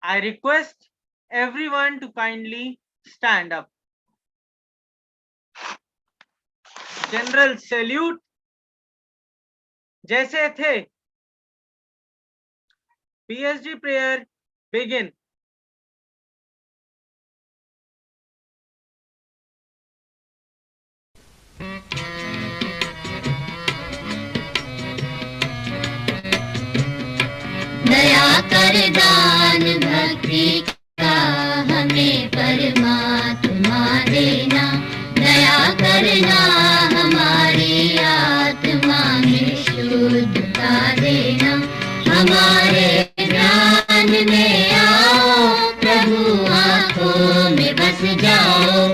I request everyone to kindly stand up. General salute. जैसे थे. PSG prayer begin. दया कर दान भक्ति का हमें परमात्मा देना, दया करना हमारी आत्मा में शुद्धता देना, हमारे ध्यान में आओ प्रभु, आँखों में बस जाओ,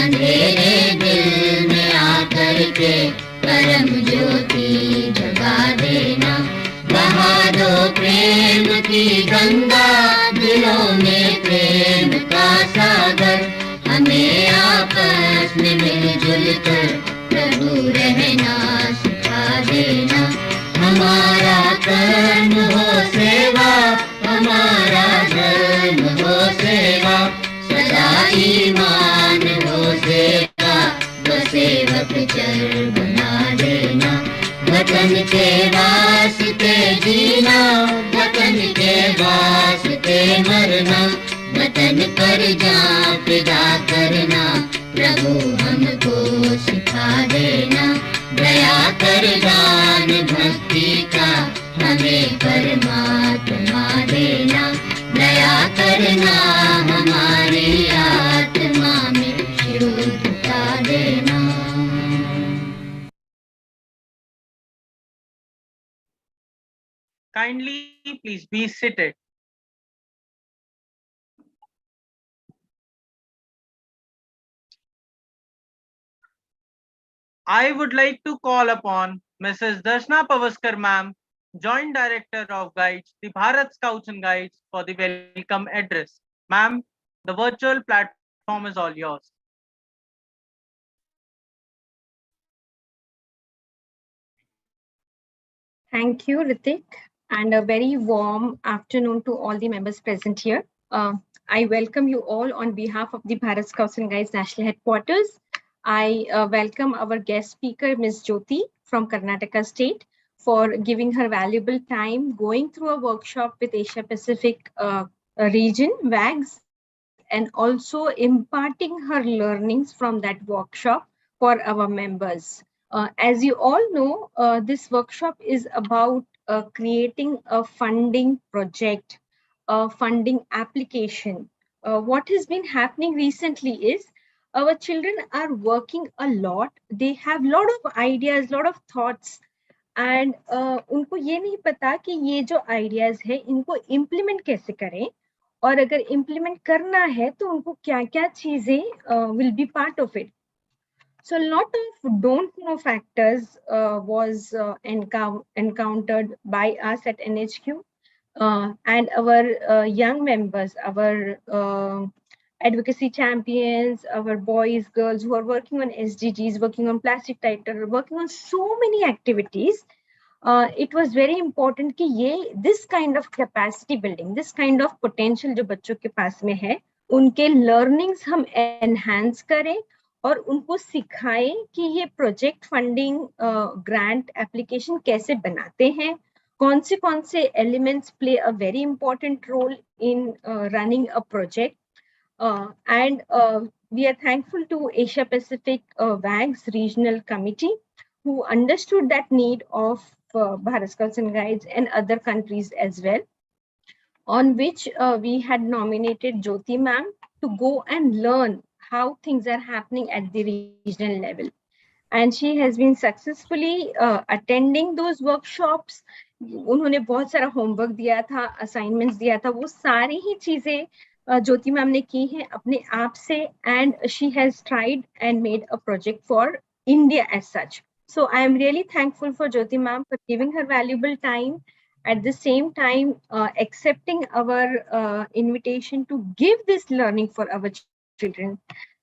अंधेरे दिल में आकर के परम ज्योति जगा देना, बहा दो प्रेम की गंगा, दिलों में प्रेम का सागर, हमें आपस में मिलजुल कर प्रभु रहना सिखा देना, हमारा कर्म हो सेवा, हमारा धर्म हो सेवा, सदा ईमान हो सेवा, वो सेवक चर बना देना, वतन के वास्ते जीना, वतन के वास्ते मरना, वतन पर जान फिदा करना, प्रभु हमको सिखा देना, दया कर दान भक्ति का हमें परमात्मा देना, दया करना हमारी आत्मा में शुद्धता देना. Kindly please be seated. I would like to call upon Mrs. Darshna Pavaskar ma'am, Joint Director of Guides, the Bharat Scouts and Guides, for the welcome address. Ma'am, the virtual platform is all yours. Thank you, Ritik, and a very warm afternoon to all the members present here. I welcome you all on behalf of the Bharat Scouts and Guides National Headquarters. I welcome our guest speaker, Ms. Jyoti from Karnataka State, for giving her valuable time going through a workshop with Asia Pacific region, Wagggs, and also imparting her learnings from that workshop for our members. As you all know, this workshop is about creating a funding project, a funding application. What has been happening recently is our children are working a lot. They have a lot of ideas, lot of thoughts, and उनको ये नहीं पता कि ये जो ideas है इनको implement कैसे करें, और अगर implement करना है तो उनको क्या-क्या चीजें will be part of it. So a lot of don't know factors was encountered by us at NHQ, and our young members, our advocacy champions, our boys, girls who are working on SDGs, working on plastic tighter, working on so many activities. It was very important कि this kind of capacity building, this kind of potential जो बच्चों के पास में है, उनके learnings हम enhance करें और उनको सिखाएं कि ये प्रोजेक्ट फंडिंग ग्रांट एप्लीकेशन कैसे बनाते हैं, कौन से elements play a very important role in running a project. And we are thankful to Asia Pacific Wagggs Regional Committee, who understood that need of Bharat Scouts and Guides and other countries as well, on which we had nominated Jyoti ma'am to go and learn how things are happening at the regional level. And she has been successfully attending those workshops. उन्होंने बहुत सारा homework दिया था, assignments दिया था, वो सारी ही चीजें ज्योति मैम ने की हैं अपने आप से, and she has tried and made a project for India as such. So I am really thankful for Jyoti ma'am for giving her valuable time, at the same time accepting our invitation to give this learning for our children.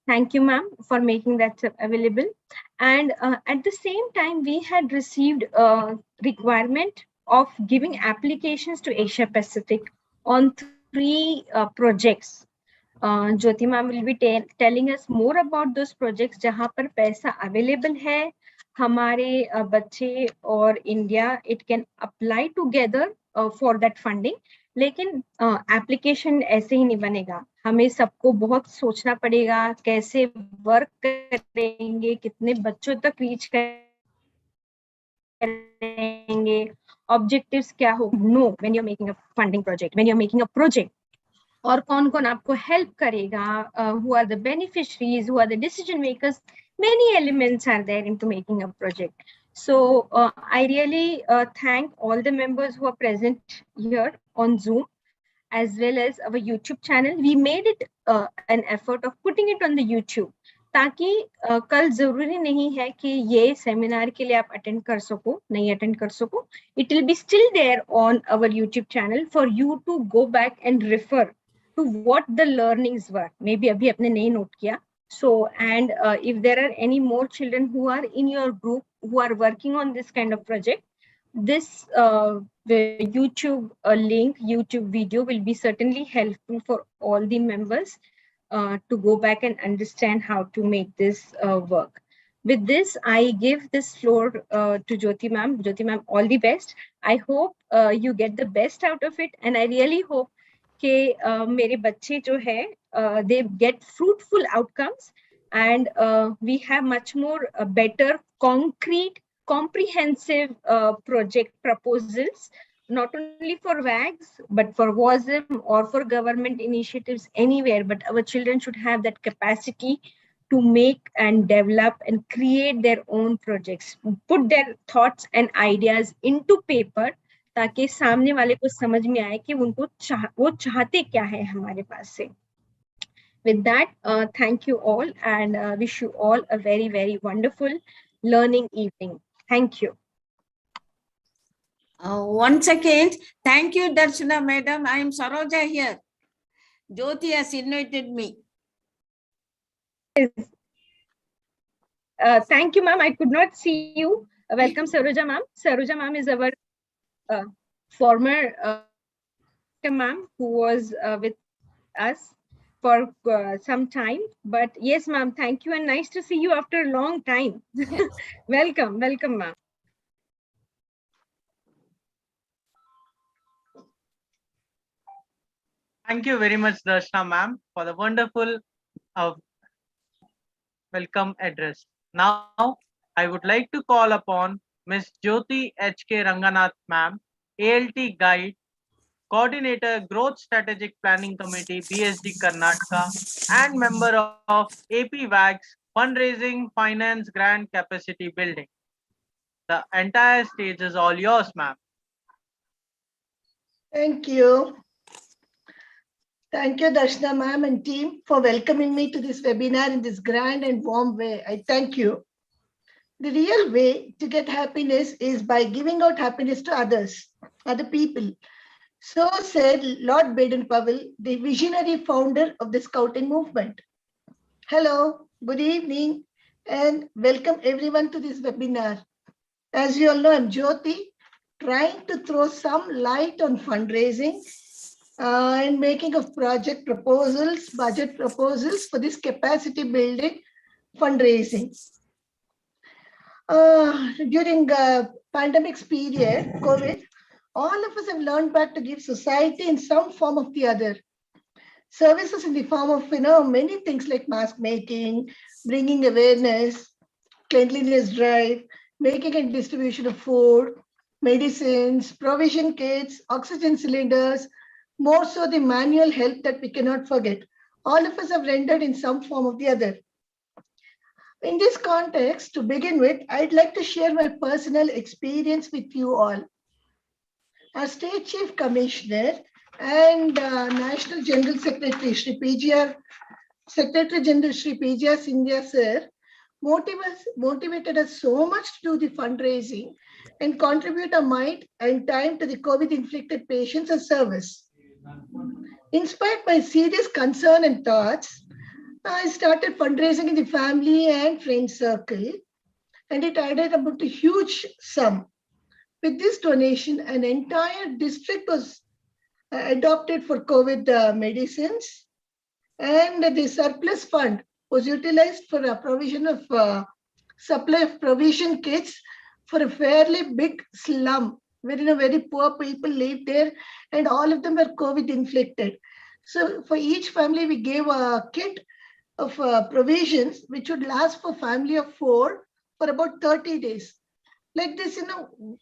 Thank you, ma'am, for making that available. And at the same time, we had received a requirement of giving applications to Asia Pacific on 3 projects. Jyoti ma'am will be telling us more about those projects जहाँ पर पैसा available है हमारे बच्चे और India it can apply together for that funding. लेकिन application ऐसे ही नहीं बनेगा हमें सबको बहुत सोचना पड़ेगा कैसे वर्क करेंगे कितने बच्चों तक रीच करेंगे ऑब्जेक्टिव्स क्या हो know when you are making a funding project when you are making a project और कौन कौन आपको हेल्प करेगा who are the beneficiaries who are the decision makers many elements are there into making a project so I really thank all the members who are present here on Zoom as well as our YouTube channel. We made it an effort of putting it on the YouTube ताकि कल जरूरी नहीं है कि ये seminar के लिए आप अटेंड कर सको नहीं अटेंड कर सको it will be still there on our YouTube channel for you to go back and refer to what the learnings were maybe अभी आपने नहीं नोट किया so and if there are any more children who are in your group who are working on this kind of project this the YouTube link, YouTube video will be certainly helpful for all the members to go back and understand how to make this work. With this, I give this floor to Jyoti ma'am. Jyoti ma'am, all the best. I hope you get the best out of it, and I really hope कि मेरे बच्चे जो है they get fruitful outcomes and we have much more better concrete comprehensive project proposals not only for Wagggs but for WASM or for government initiatives anywhere but our children should have that capacity to make and develop and create their own projects put their thoughts and ideas into paper ताकि सामने वाले को समझ में आए कि उनको वो चाहते क्या है हमारे पास से with that thank you all and wish you all a very very wonderful learning evening thank you once again thank you Darshana madam I am Saroja here Jyoti has invited me thank you ma'am I could not see you welcome Saroja ma'am is our former ma'am who was with us for some time but yes ma'am thank you and nice to see you after a long time welcome ma'am Thank you very much, Darshana ma'am, for the wonderful welcome address. Now, I would like to call upon Ms. Jyoti H.K. Ranganath ma'am, ALT Guide, Coordinator, Growth Strategic Planning Committee, BSD Karnataka, and member of AP Wagggs, Fundraising, Finance, Grant Capacity Building. The entire stage is all yours, ma'am. Thank you. Thank you, Darshana ma'am and team for welcoming me to this webinar in this grand and warm way. I thank you. The real way to get happiness is by giving out happiness to others, other people. So said Lord Baden-Powell, the visionary founder of the Scouting movement. Hello, good evening, and welcome everyone to this webinar. As you all know, I'm Jyoti, trying to throw some light on fundraising and making of project proposals, budget proposals for this capacity building fundraising. During pandemic period, COVID, all of us have learned back to give society in some form of the other. Services in the form of, many things like mask making, bringing awareness, cleanliness drive, making and distribution of food, medicines, provision kits, oxygen cylinders, more so the manual help that we cannot forget. All of us have rendered in some form or the other. In this context, to begin with, I'd like to share my personal experience with you all. Our State Chief Commissioner and National General Secretary, Shri PGR, Secretary General Shri PGR Sindhya sir, motivated us so much to do the fundraising and contribute our might and time to the COVID-inflicted patients and service. Inspired by serious concern and thoughts, I started fundraising in the family and friend circle, and it added up to a huge sum. With this donation, an entire district was adopted for COVID medicines, and the surplus fund was utilized for a provision of supply of provision kits for a fairly big slum where very poor people live there, and all of them were COVID inflicted. So for each family, we gave a kit of provisions which would last for family of 4 for about 30 days. Like this,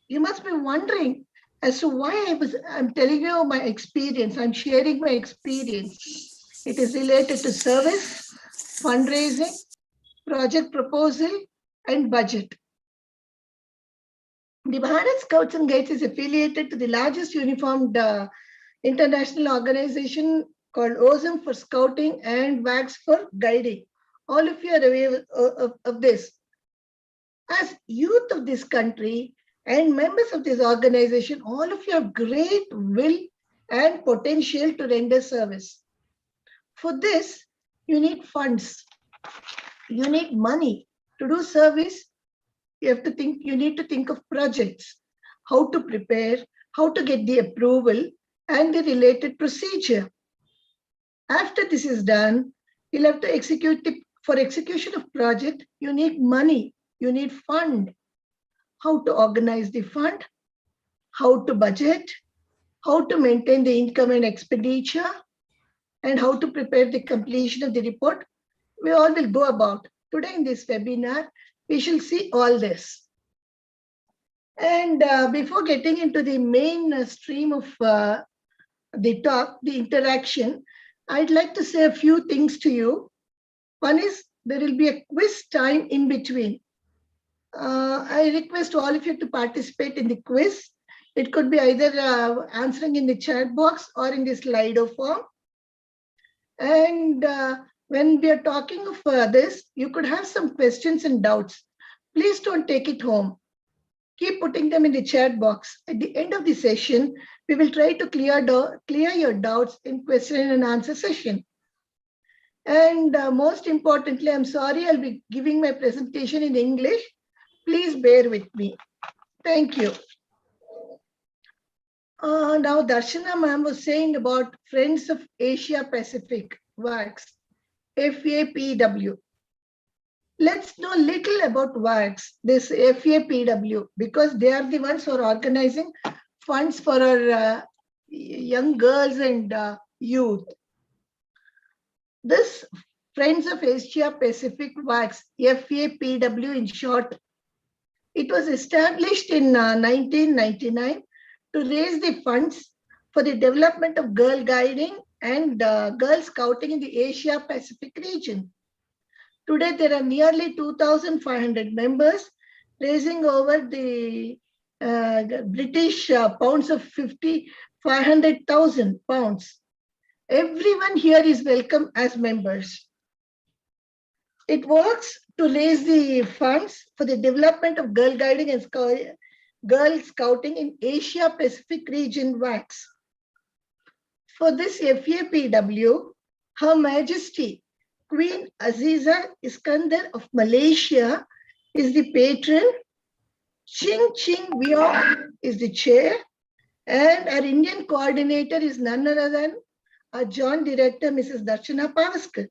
you must be wondering as to why I'm telling you my experience. I'm sharing my experience. It is related to service, fundraising, project proposal, and budget. The Bharat Scouts and Guides is affiliated to the largest uniformed international organization called OSM for scouting and Wagggs for guiding. All of you are aware of this. As youth of this country and members of this organization, all of you have great will and potential to render service. For this, you need funds. You need money. To do service, you need to think of projects, how to prepare, how to get the approval, and the related procedure. After this is done, you'll have to execute for execution of project, you need money, you need fund. How to organize the fund, how to budget, how to maintain the income and expenditure, and how to prepare the completion of the report. We all will go about. Today in this webinar, we shall see all this. And before getting into the main stream of the talk, the interaction, I'd like to say a few things to you. One is there will be a quiz time in between. I request all of you to participate in the quiz. It could be either answering in the chat box or in the Slido form. And when we are talking of this, you could have some questions and doubts. Please don't take it home. Keep putting them in the chat box. At the end of the session, we will try to clear your doubts in question and answer session. And most importantly, I'm sorry, I'll be giving my presentation in English. Please bear with me. Thank you. Now, Darshana ma'am was saying about Friends of Asia Pacific, Wagggs, FAPW. Let's know little about Wagggs, this FAPW, because they are the ones who are organizing funds for our young girls and youth. This Friends of Asia Pacific, Wagggs, FAPW in short, it was established in 1999 to raise the funds for the development of girl guiding and girl scouting in the Asia Pacific region. Today, there are nearly 2,500 members, raising over the British pounds of 500,000 pounds. Everyone here is welcome as members. It works to raise the funds for the development of girl guiding and girl scouting in Asia Pacific region Wagggs. For this FAPW, Her Majesty Queen Aziza Iskandar of Malaysia is the patron, Ching Ching Wiong is the chair, and our Indian coordinator is none other than our joint director, Mrs. Darshana Pavaskar.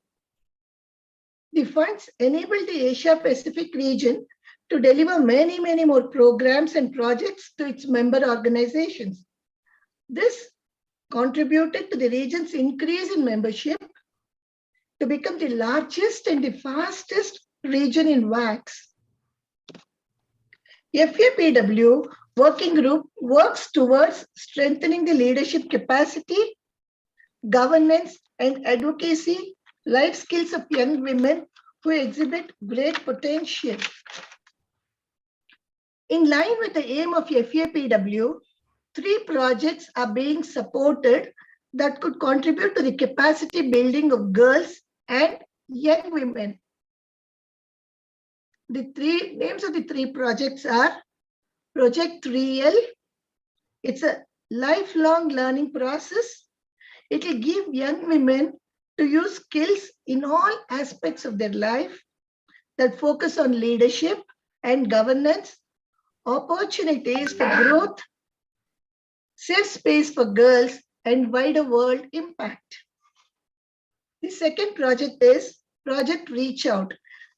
The funds enable the Asia Pacific region to deliver many, many more programs and projects to its member organizations. This contributed to the region's increase in membership to become the largest and the fastest region in Wagggs. FAPW working group works towards strengthening the leadership capacity, governance, and advocacy life skills of young women who exhibit great potential. In line with the aim of FAPW, 3 projects are being supported that could contribute to the capacity building of girls and young women. The 3 names of the 3 projects are Project 3L. It's a lifelong learning process. It will give young women to use skills in all aspects of their life that focus on leadership and governance, opportunities for growth, safe space for girls, and wider world impact. The second project is Project Reach Out.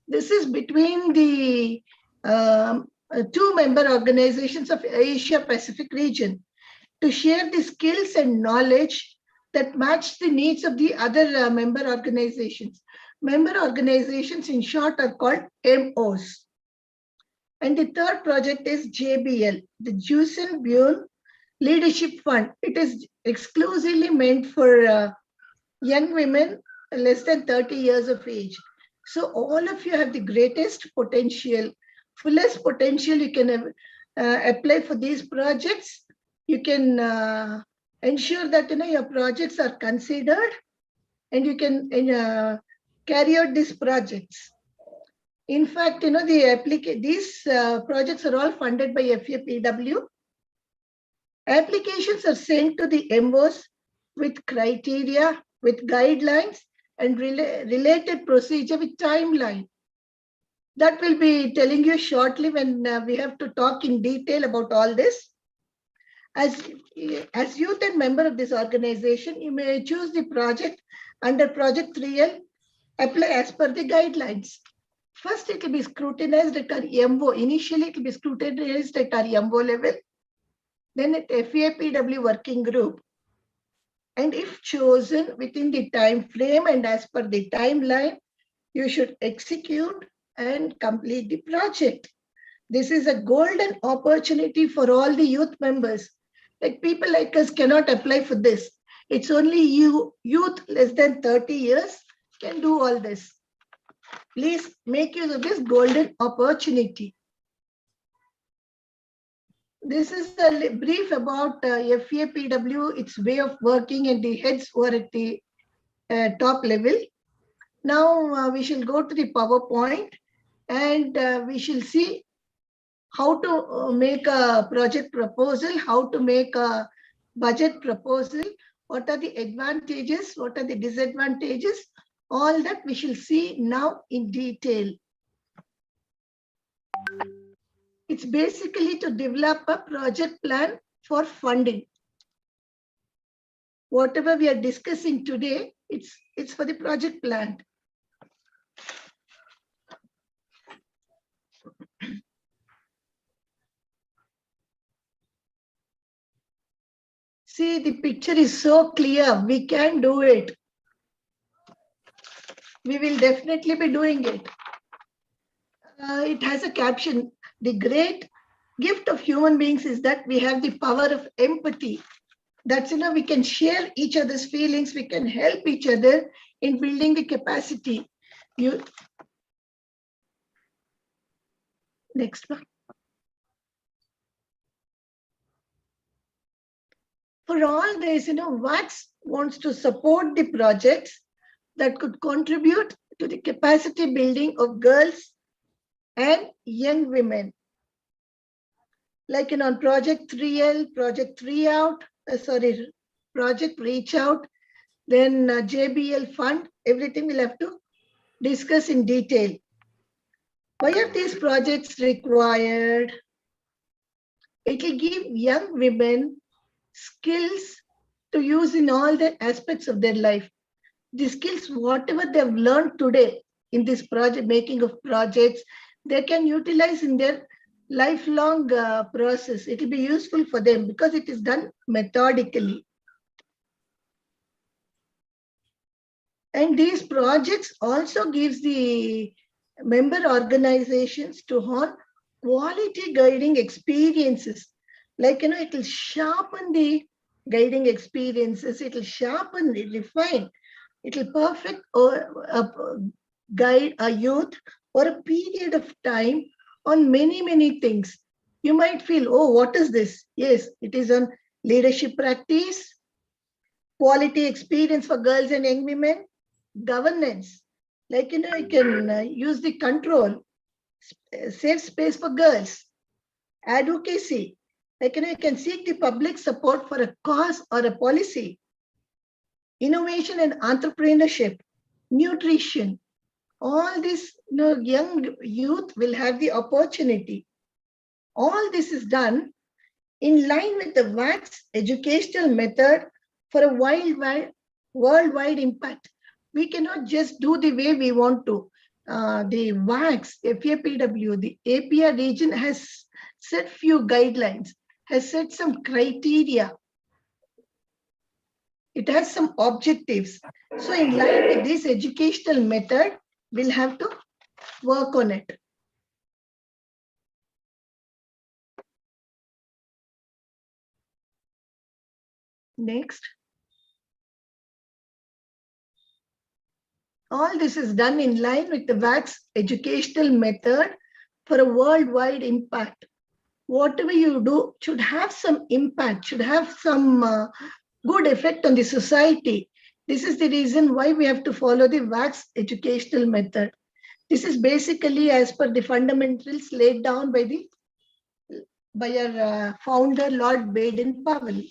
This is between the two member organizations of Asia Pacific region to share the skills and knowledge that match the needs of the other member organizations. Member organizations in short are called MOs. And the third project is JBL, the Jusen Bjorn Leadership Fund. It is exclusively meant for young women less than 30 years of age. So all of you have the greatest potential, fullest potential. You can apply for these projects. You can ensure that your projects are considered, and you can carry out these projects. In fact, these projects are all funded by FAPW. Applications are sent to the MOs with criteria, with guidelines, and related procedure with timeline. That will be telling you shortly when we have to talk in detail about all this. As youth and member of this organization, you may choose the project under Project 3L, apply as per the guidelines. First, it will be scrutinized at our MO. Initially, it will be scrutinized at our MO level, then at FAPW working group. And if chosen within the time frame and as per the timeline, you should execute and complete the project. This is a golden opportunity for all the youth members. Like people like us cannot apply for this. It's only youth less than 30 years can do all this. Please make use of this golden opportunity. This is a brief about FAPW, its way of working, and the heads who are at the top level. Now we shall go to the PowerPoint, and we shall see how to make a project proposal, how to make a budget proposal, what are the advantages, what are the disadvantages, all that we shall see now in detail. It's basically to develop a project plan for funding. Whatever we are discussing today, it's for the project plan. See, the picture is so clear. We can do it. We will definitely be doing it. It has a caption. The great gift of human beings is that we have the power of empathy. That's, we can share each other's feelings. We can help each other in building the capacity. Next one. For all this, Wagggs wants to support the projects that could contribute to the capacity building of girls and young women. Like on Project 3L, Project Reach Out, then JBL Fund, everything we'll have to discuss in detail. Why are these projects required? It will give young women skills to use in all the aspects of their life. The skills, whatever they've learned today in this project, making of projects, they can utilize in their lifelong process. It will be useful for them because it is done methodically. And these projects also gives the member organizations to hone quality guiding experiences. Like, it will sharpen the guiding experiences. It will sharpen, refine. It will perfect or guide a youth for a period of time on many, many things. You might feel, oh, what is this? Yes, it is on leadership practice, quality experience for girls and young women, governance. Like, you can use the control, safe space for girls, advocacy. Like, you can seek the public support for a cause or a policy, innovation and entrepreneurship, nutrition. All this, young youth will have the opportunity. All this is done in line with the Wagggs educational method for a worldwide impact. We cannot just do the way we want to. The Wagggs, FAPW, the APR region has set few guidelines, has set some criteria. It has some objectives. So in line with this educational method, we'll have to work on it. Next. All this is done in line with the Wagggs educational method for a worldwide impact. Whatever you do should have some impact, should have some good effect on the society. This is the reason why we have to follow the Wagggs educational method. This is basically as per the fundamentals laid down by our founder, Lord Baden-Powell.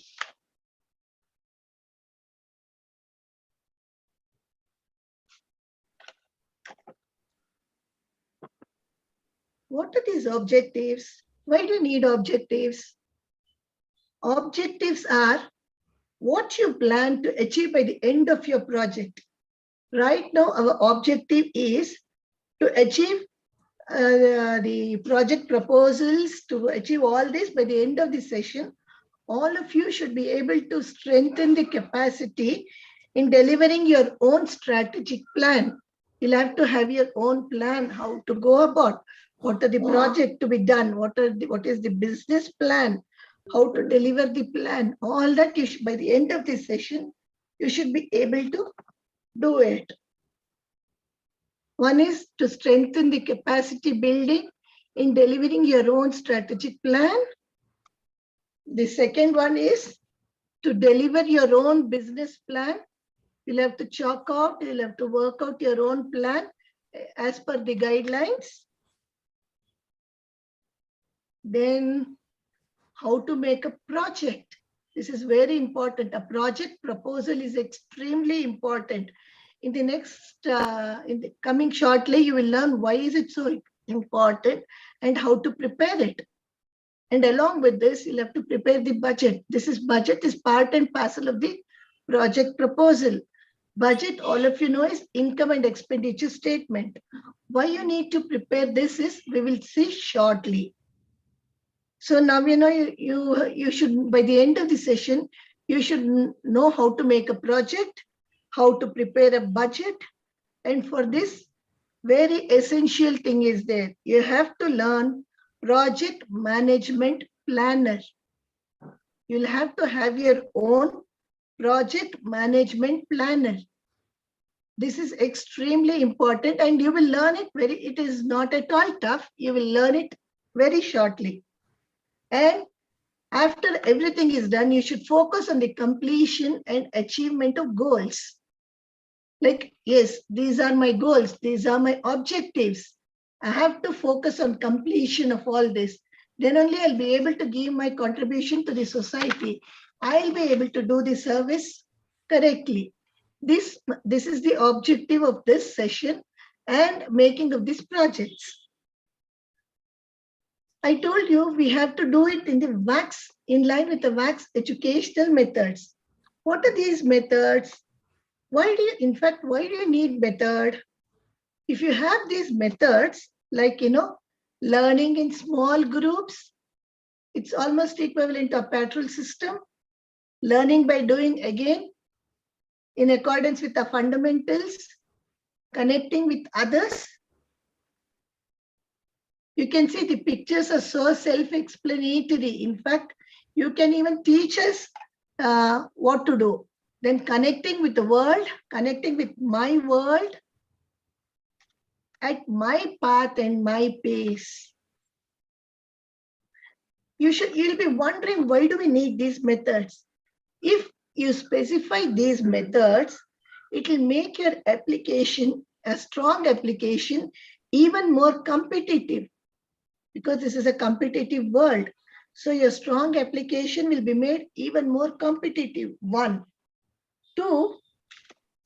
What are these objectives? Why do you need objectives? Objectives are what you plan to achieve by the end of your project. Right now, our objective is to achieve the project proposals, to achieve all this by the end of the session. All of you should be able to strengthen the capacity in delivering your own strategic plan. You'll have to have your own plan, how to go about, what are the project to be done, what is the business plan, how to deliver the plan. All that you should, by the end of this session, you should be able to do it. One is to strengthen the capacity building in delivering your own strategic plan. The second one is to deliver your own business plan. You'll have to chalk out, you'll have to work out your own plan as per the guidelines. Then how to make a project. This is very important. A project proposal is extremely important. In the next, in the coming shortly, you will learn why is it so important and how to prepare it. And along with this, you'll have to prepare the budget. Budget is part and parcel of the project proposal. Budget, all of you know, is income and expenditure statement. Why you need to prepare this is we will see shortly. So now you know you should, by the end of the session, you should know how to make a project, how to prepare a budget. And for this, very essential thing is there. You have to learn project management planner. You'll have to have your own project management planner. This is extremely important and you will learn it it is not at all tough. You will learn it very shortly. And after everything is done, you should focus on the completion and achievement of goals. Like, yes, these are my goals. These are my objectives. I have to focus on completion of all this. Then only I'll be able to give my contribution to the society. I'll be able to do the service correctly. This is the objective of this session and making of these projects. I told you we have to do it in the Wagggs, in line with the Wagggs educational methods. What are these methods? Why do you need method? If you have these methods, like, learning in small groups, it's almost equivalent to a patrol system. Learning by doing again, in accordance with the fundamentals, connecting with others. You can see the pictures are so self-explanatory. In fact, you can even teach us what to do. Then connecting with the world, connecting with my world at my path and my pace. You'll be wondering, why do we need these methods? If you specify these methods, it will make your application, a strong application, even more competitive, because this is a competitive world. So your strong application will be made even more competitive. 1. 2,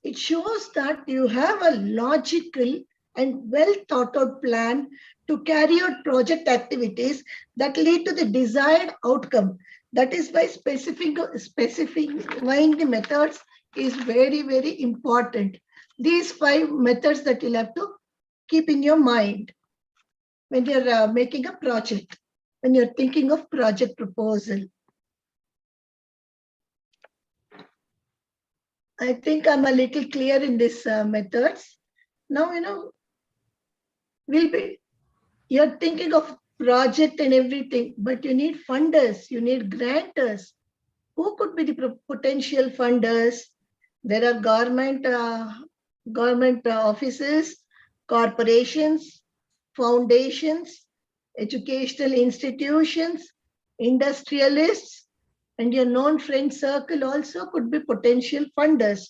it shows that you have a logical and well thought out plan to carry out project activities that lead to the desired outcome. That is why specifying the methods is very, very important. These 5 methods that you'll have to keep in your mind when you're making a project, when you're thinking of project proposal. I think I'm a little clear in these methods. Now, you're thinking of project and everything, but you need funders, you need grantors. Who could be the potential funders? There are government offices, corporations, foundations, educational institutions, industrialists, and your known friend circle also could be potential funders.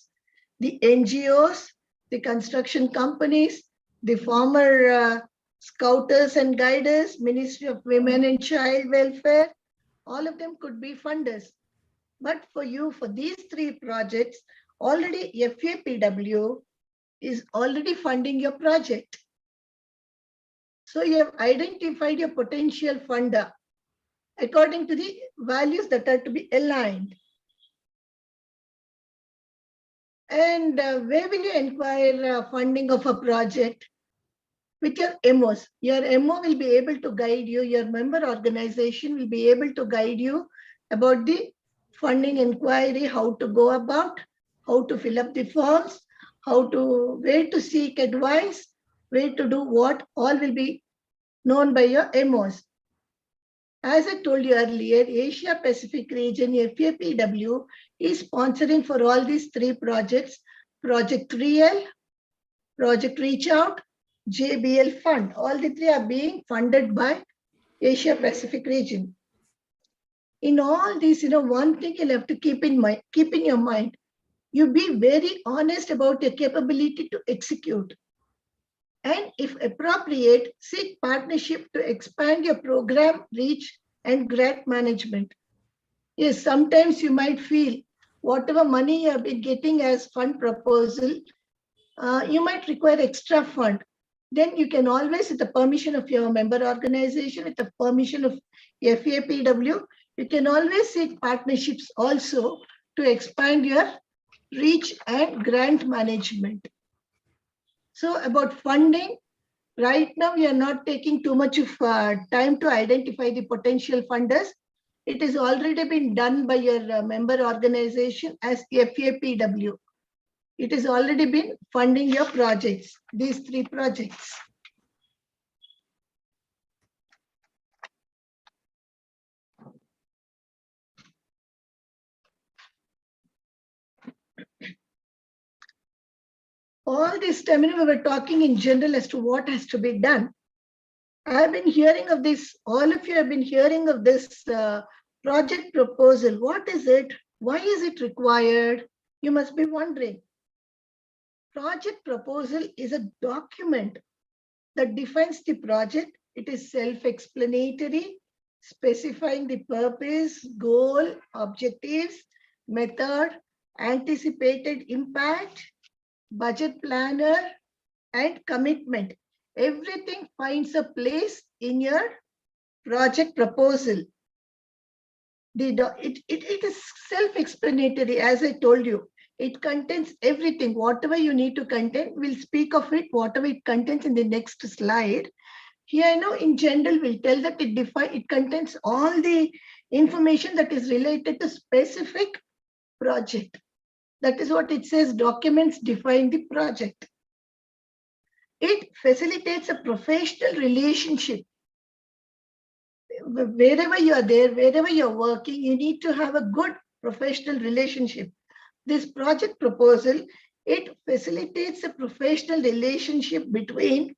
The NGOs, the construction companies, the former scouters and guiders, Ministry of Women and Child Welfare, all of them could be funders. But for you, for these 3 projects, already FAPW is already funding your project. So you have identified your potential funder according to the values that are to be aligned. And where will you inquire funding of a project? With your MOs. Your MO will be able to guide you. Your member organization will be able to guide you about the funding inquiry, how to go about, how to fill up the forms, where to seek advice, where to do what, all will be known by your MOs. As I told you earlier, Asia Pacific region, FAPW, is sponsoring for all these 3 projects, Project 3L, Project Reach Out, JBL Fund. All the 3 are being funded by Asia Pacific region. In all this, one thing you'll have to keep in your mind, you be very honest about your capability to execute. And if appropriate, seek partnership to expand your program reach and grant management. Yes, sometimes you might feel whatever money you have been getting as fund proposal, you might require extra fund. Then you can always, with the permission of your member organization, with the permission of FAPW, you can always seek partnerships also to expand your reach and grant management. So about funding, right now we are not taking too much of time to identify the potential funders. It has already been done by your member organization as FAPW. It has already been funding your projects, these 3 projects. All this time, we were talking in general as to what has to be done. I've been hearing of this, all of you have been hearing of this project proposal. What is it? Why is it required? You must be wondering. Project proposal is a document that defines the project. It is self-explanatory, specifying the purpose, goal, objectives, method, anticipated impact, budget planner, and commitment. Everything finds a place in your project proposal. It is self-explanatory, as I told you. It contains everything, whatever you need to contain. We'll speak of it, whatever it contains in the next slide. Here, in general, we'll tell that it contains all the information that is related to specific project. That is what it says, documents define the project. It facilitates a professional relationship. Wherever you are there, wherever you're working, you need to have a good professional relationship. This project proposal, it facilitates a professional relationship between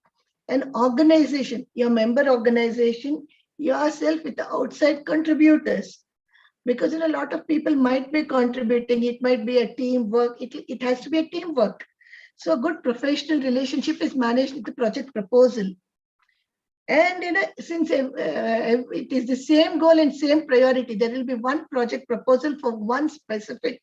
an organization, your member organization, yourself with the outside contributors. Because a lot of people might be contributing, it might be a teamwork, it has to be a teamwork. So a good professional relationship is managed with the project proposal. And since it is the same goal and same priority, there will be one project proposal for one specific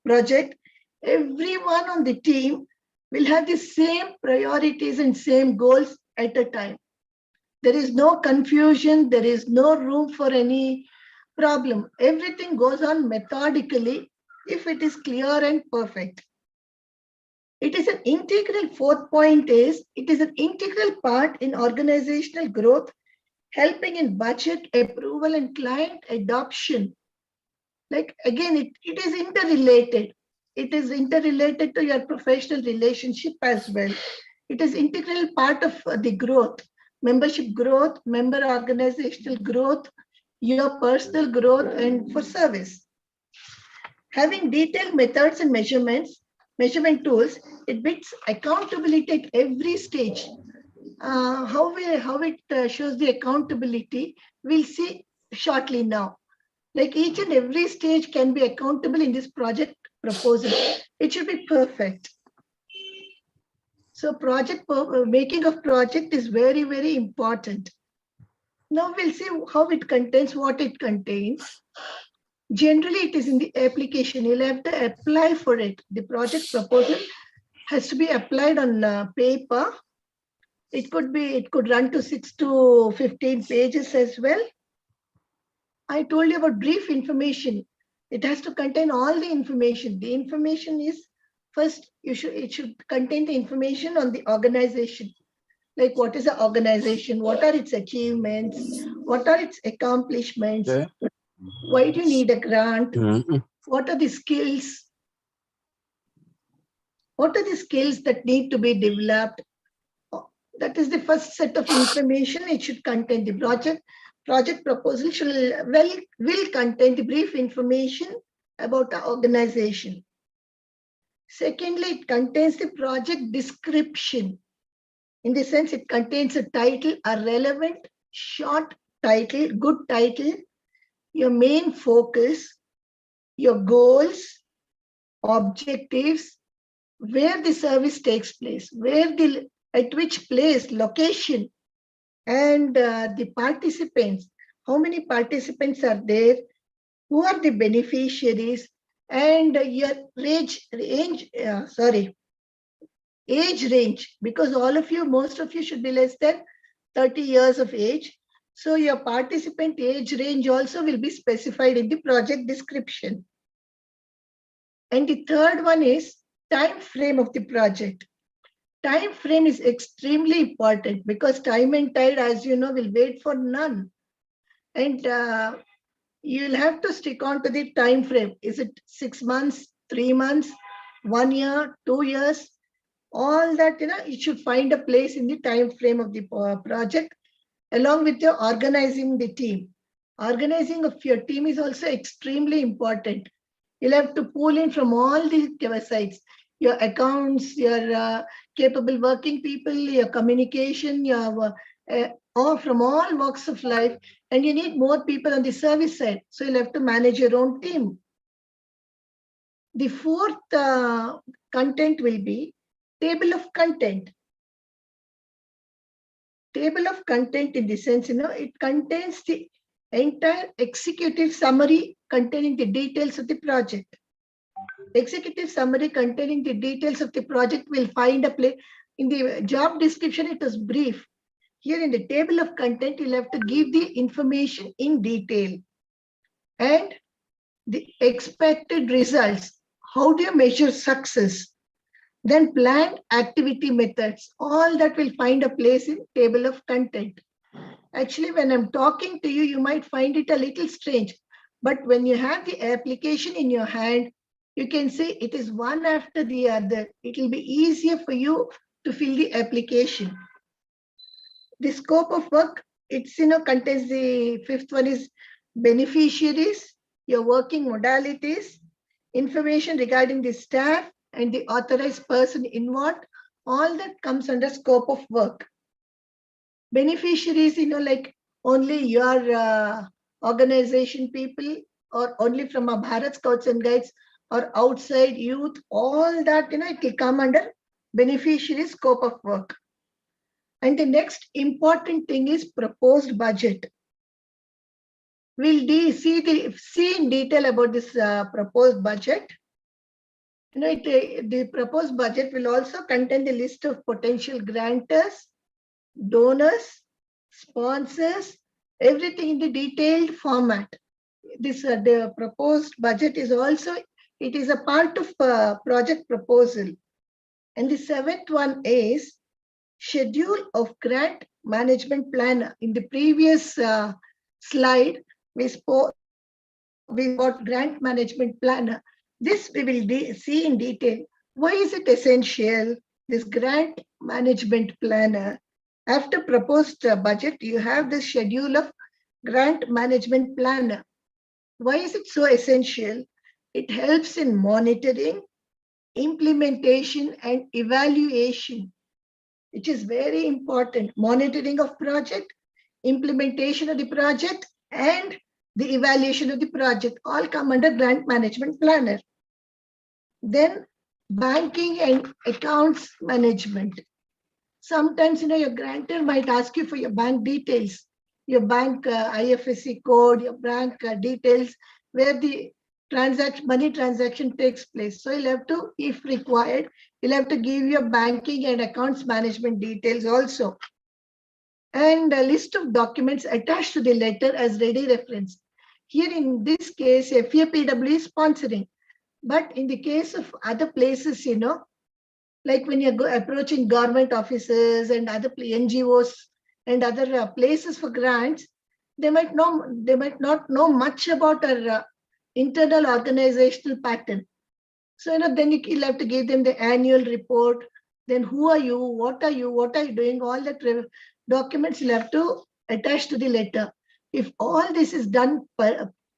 project. Everyone on the team will have the same priorities and same goals at a time. There is no confusion. There is no room for any problem. Everything goes on methodically if it is clear and perfect. It is an integral, fourth point is, it is an integral part in organizational growth, helping in budget approval and client adoption. Like again, it is interrelated. It is interrelated to your professional relationship as well. It is integral part of the growth, membership growth, member organizational growth, your personal growth, and for service. Having detailed methods and measurement tools, it builds accountability at every stage. How it shows the accountability, we'll see shortly now. Like each and every stage can be accountable in this project proposal. It should be perfect. So making of project is very, very important. Now we'll see how it contains, what it contains. Generally, it is in the application. You'll have to apply for it. The project proposal has to be applied on paper. It could run to 6 to 15 pages as well. I told you about brief information. It has to contain all the information. The information is first, it should contain the information on the organization. Like what is the organization? What are its achievements? What are its accomplishments? Okay. Why do you need a grant? What are the skills? What are the skills that need to be developed? That is the first set of information it should contain. The project proposal will contain the brief information about the organization. Secondly, it contains the project description. In the sense, it contains a title, a relevant, short title, good title, your main focus, your goals, objectives, where the service takes place, at which place, location, and the participants. How many participants are there? Who are the beneficiaries? And your age range, because most of you should be less than 30 years of age. So your participant age range also will be specified in the project description. And the third one is time frame of the project. Time frame is extremely important because time and tide, as you know, will wait for none. And you'll have to stick on to the time frame. Is it 6 months, 3 months, 1 year, 2 years? All that, you should find a place in the time frame of the project, along with your organizing the team. Organizing of your team is also extremely important. You'll have to pull in from all the sides, your accounts, your capable working people, your communication, or from all walks of life. And you need more people on the service side. So you'll have to manage your own team. The fourth content will be table of content. Table of content in the sense, it contains the entire executive summary containing the details of the project. Executive summary containing the details of the project will find a place. In the job description, it was brief. Here in the table of content, you'll have to give the information in detail. And the expected results. How do you measure success? Then planned activity methods. All that will find a place in table of content. Actually, when I'm talking to you, you might find it a little strange. But when you have the application in your hand, you can say it is one after the other. It will be easier for you to fill the application. The scope of work, it's contains the fifth one is beneficiaries, your working modalities, information regarding the staff and the authorized person involved. All that comes under scope of work. Beneficiaries, like only your organization people, or only from a Bharat Scouts and Guides, or outside youth, all that, it will come under beneficiary scope of work. And the next important thing is proposed budget. We'll see in detail about this proposed budget. The proposed budget will also contain the list of potential grantors, donors, sponsors, everything in the detailed format. this the proposed budget is also, it is a part of project proposal. And the seventh one is schedule of grant management plan. In the previous slide, we spoke about grant management plan. This we will see in detail. Why is it essential? This grant management planner. After proposed budget, you have the schedule of grant management planner. Why is it so essential? It helps in monitoring, implementation, and evaluation, which is very important. Monitoring of project, implementation of the project, and the evaluation of the project all come under grant management planner. Then banking and accounts management. Sometimes, your grantor might ask you for your bank details, your bank IFSC code, your bank details, where the money transaction takes place. So you'll have to, if required, you'll have to give your banking and accounts management details also. And a list of documents attached to the letter as ready reference. Here in this case, FAPW is sponsoring. But in the case of other places, like when you're approaching government offices and other NGOs and other places for grants, they might not know much about our internal organizational pattern. So, then you'll have to give them the annual report. Then who are you? What are you? What are you doing? All that documents you'll have to attach to the letter. If all this is done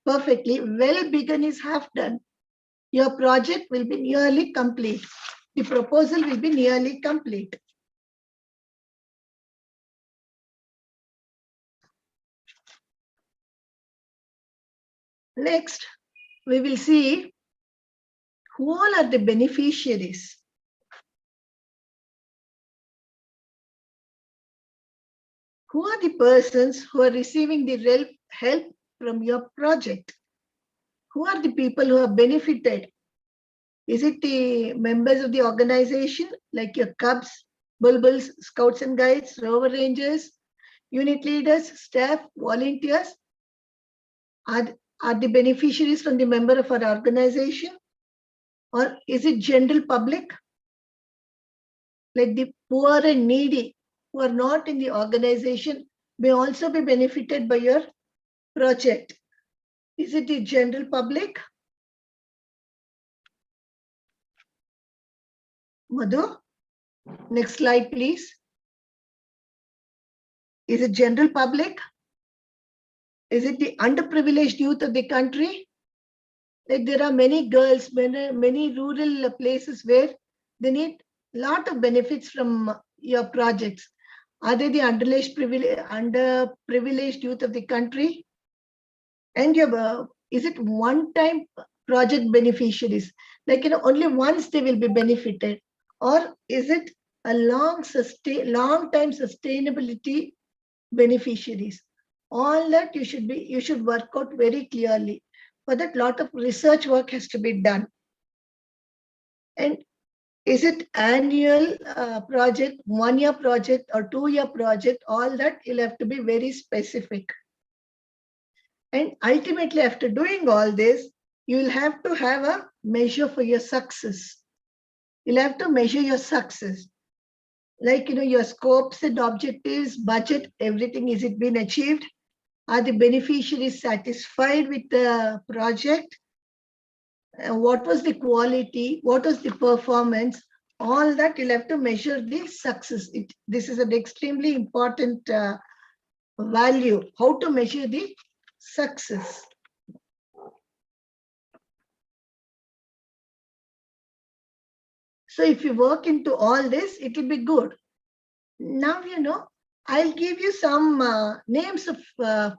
perfectly, well begun is half done. Your project will be nearly complete. The proposal will be nearly complete. Next, we will see who all are the beneficiaries. Who are the persons who are receiving the help from your project? Who are the people who have benefited? Is it the members of the organization, like your Cubs, Bulbuls, Scouts and Guides, Rover Rangers, unit leaders, staff, volunteers? Are the beneficiaries from the member of our organization? Or is it general public? Like the poor and needy who are not in the organization may also be benefited by your project. Is it the general public? Madhu, next slide, please. Is it general public? Is it the underprivileged youth of the country? Like there are many girls, many rural places where they need a lot of benefits from your projects. Are they the underprivileged youth of the country? And is it one-time project beneficiaries? Like only once they will be benefited, or is it a long-time sustainability beneficiaries? All that you should work out very clearly. For that, lot of research work has to be done. And is it annual project, 1 year project or 2 year project? All that you'll have to be very specific. And ultimately, after doing all this, you will have to have a measure for your success. You'll have to measure your success. Like, your scopes and objectives, budget, everything, is it being achieved? Are the beneficiaries satisfied with the project? What was the quality? What was the performance? All that you'll have to measure the success. This is an extremely important value, how to measure the success. So if you work into all this, it will be good. Now, I'll give you some names of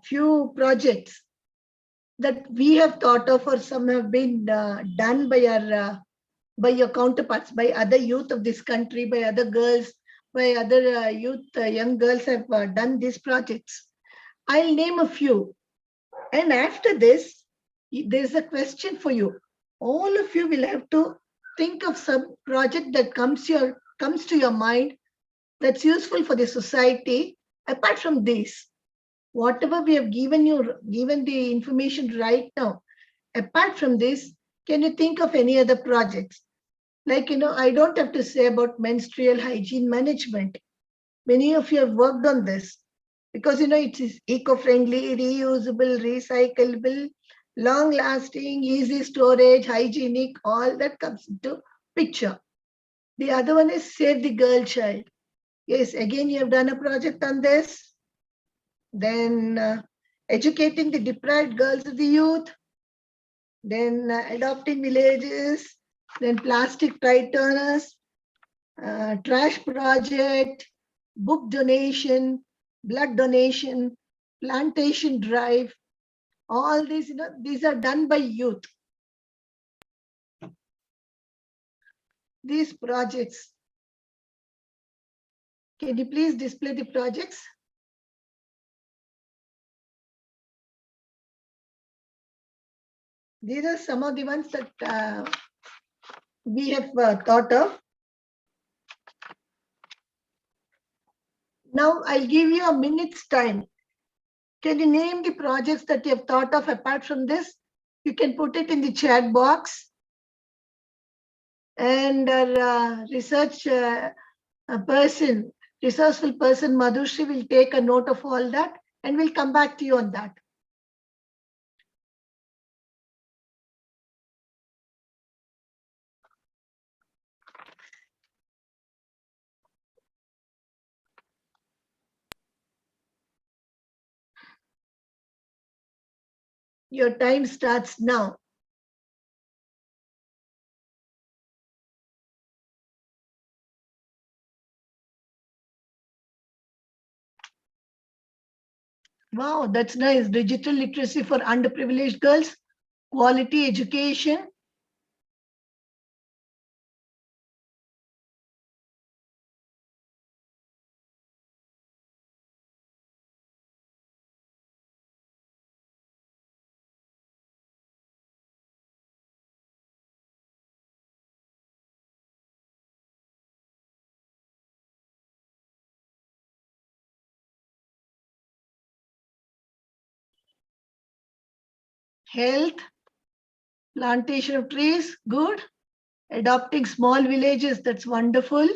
few projects that we have thought of, or some have been done by your counterparts, by other youth of this country, by other girls, by other young girls have done these projects. I'll name a few. And after this, there's a question for you. All of you will have to think of some project that comes to your mind that's useful for the society apart from this. Whatever we have given the information right now, apart from this, can you think of any other projects? Like, I don't have to say about menstrual hygiene management. Many of you have worked on this because, it is eco-friendly, reusable, recyclable, long-lasting, easy storage, hygienic, all that comes into picture. The other one is Save the Girl Child. Yes, again, you have done a project on this. Then educating the deprived girls of the youth. Then adopting villages. Then plastic tide turners. Trash project. Book donation. Blood donation. Plantation drive. All these, these are done by youth. These projects. Can you please display the projects? These are some of the ones that we have thought of. Now I'll give you a minute's time. Can you name the projects that you have thought of apart from this? You can put it in the chat box. And our resourceful person, Madhushri will take a note of all that and we'll come back to you on that. Your time starts now. Wow, that's nice. Digital literacy for underprivileged girls, quality education. Health, plantation of trees, good. Adopting small villages, that's wonderful.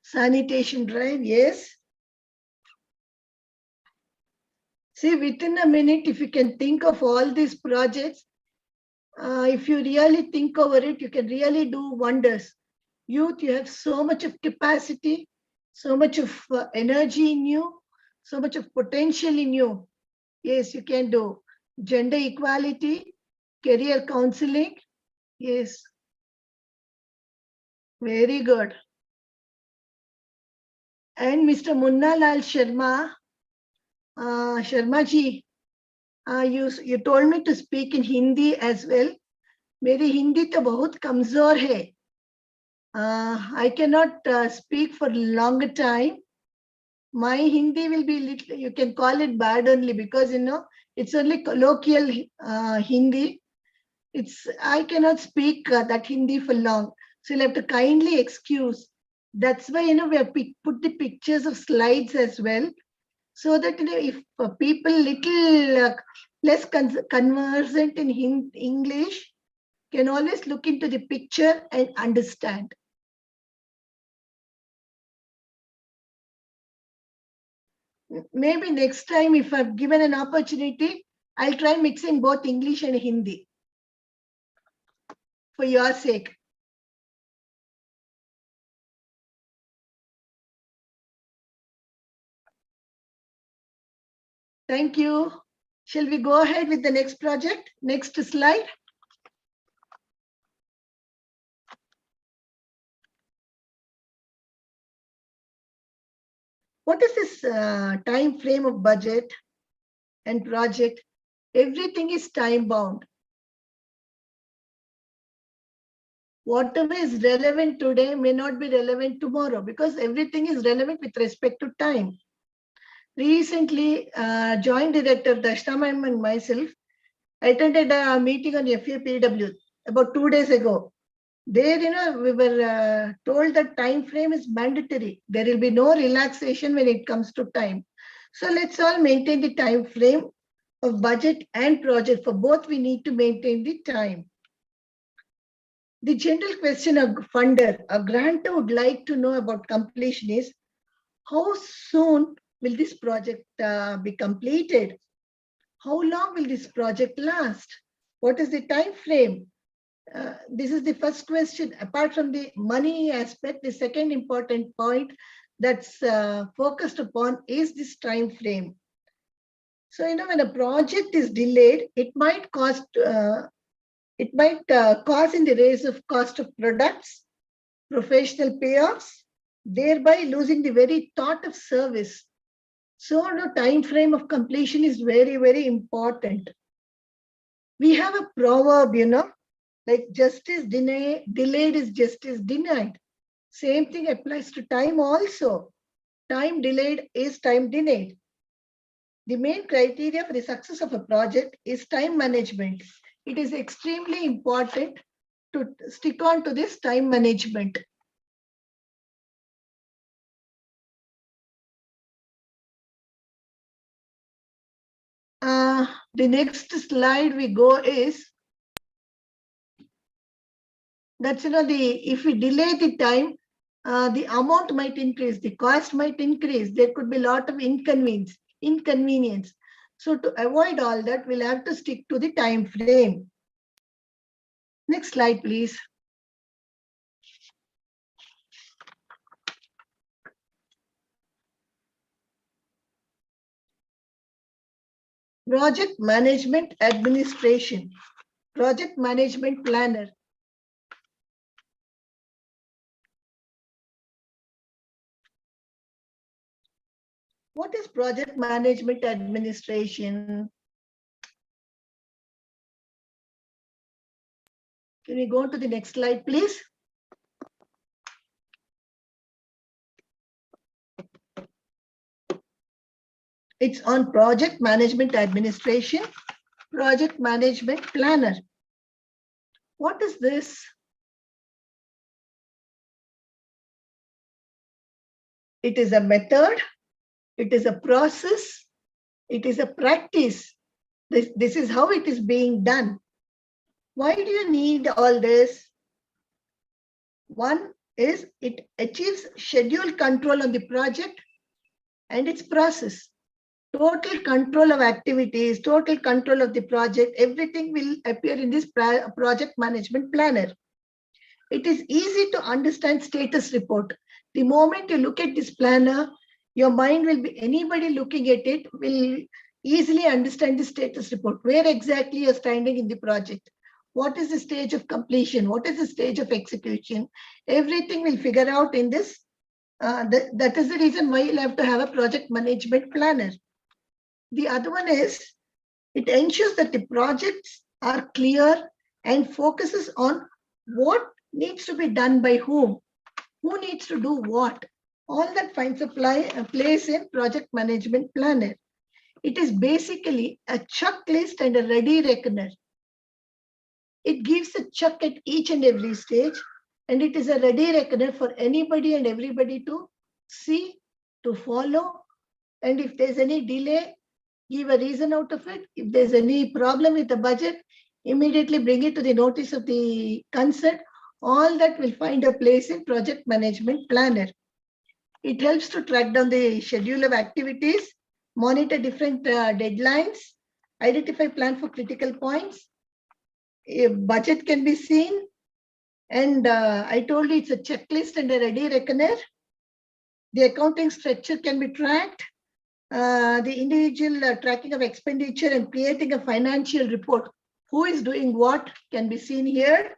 Sanitation drive, yes. See, within a minute, if you can think of all these projects, if you really think over it, you can really do wonders. Youth, you have so much of capacity, so much of energy in you, so much of potential in you. Yes, you can do. Gender equality, career counseling. Yes. Very good. And Mr. Munna Lal Sharma, Sharma ji, you told me to speak in Hindi as well. मेरी हिंदी तो बहुत कमजोर है. I cannot speak for a longer time. My Hindi will be little, you can call it bad only because, it's only colloquial Hindi. I cannot speak that Hindi for long. So you'll have to kindly excuse. That's why, we have put the pictures of slides as well. So that, if people little less conversant in English, can always look into the picture and understand. Maybe next time, if I've given an opportunity, I'll try mixing both English and Hindi for your sake. Thank you. Shall we go ahead with the next project? Next slide. What is this time frame of budget and project? Everything is time bound. Whatever is relevant today may not be relevant tomorrow because everything is relevant with respect to time. Recently, Joint Director Darshana Ma'am and myself, I attended a meeting on FAPW about 2 days ago. There, we were told that time frame is mandatory. There will be no relaxation when it comes to time. So let's all maintain the time frame of budget and project. For both, we need to maintain the time. The general question a funder, a grantor would like to know about completion is, how soon will this project be completed? How long will this project last? What is the time frame? This is the first question. Apart from the money aspect, the second important point that's focused upon is this time frame. So, when a project is delayed, it might cause in the rise of cost of products, professional payoffs, thereby losing the very thought of service. So the time frame of completion is very, very important. We have a proverb, like justice delayed is justice denied. Same thing applies to time also. Time delayed is time denied. The main criteria for the success of a project is time management. It is extremely important to stick on to this time management. The next slide we go is, that's, if we delay the time, the amount might increase, the cost might increase, there could be a lot of inconvenience. So to avoid all that, we'll have to stick to the time frame. Next slide, please. Project management administration, project management planner. What is project management administration? Can we go to the next slide, please? It's on project management administration, project management planner. What is this? It is a method, it is a process, it is a practice. This is how it is being done. Why do you need all this? One is it achieves schedule control on the project and its process. Total control of activities, total control of the project, everything will appear in this project management planner. It is easy to understand status report. The moment you look at this planner, your mind will be, anybody looking at it will easily understand the status report, where exactly you're standing in the project. What is the stage of completion? What is the stage of execution? Everything will figure out in this. That is the reason why you'll have to have a project management planner. The other one is, it ensures that the projects are clear and focuses on what needs to be done by whom, who needs to do what. All that finds a place in project management planner. It is basically a checklist and a ready reckoner. It gives a check at each and every stage, and it is a ready reckoner for anybody and everybody to see, to follow, and if there's any delay, give a reason out of it. If there's any problem with the budget, immediately bring it to the notice of the concern. All that will find a place in project management planner. It helps to track down the schedule of activities, monitor different deadlines, identify plan for critical points. A budget can be seen, and I told you it's a checklist and a ready reckoner. The accounting structure can be tracked. The individual tracking of expenditure and creating a financial report, who is doing what, can be seen here,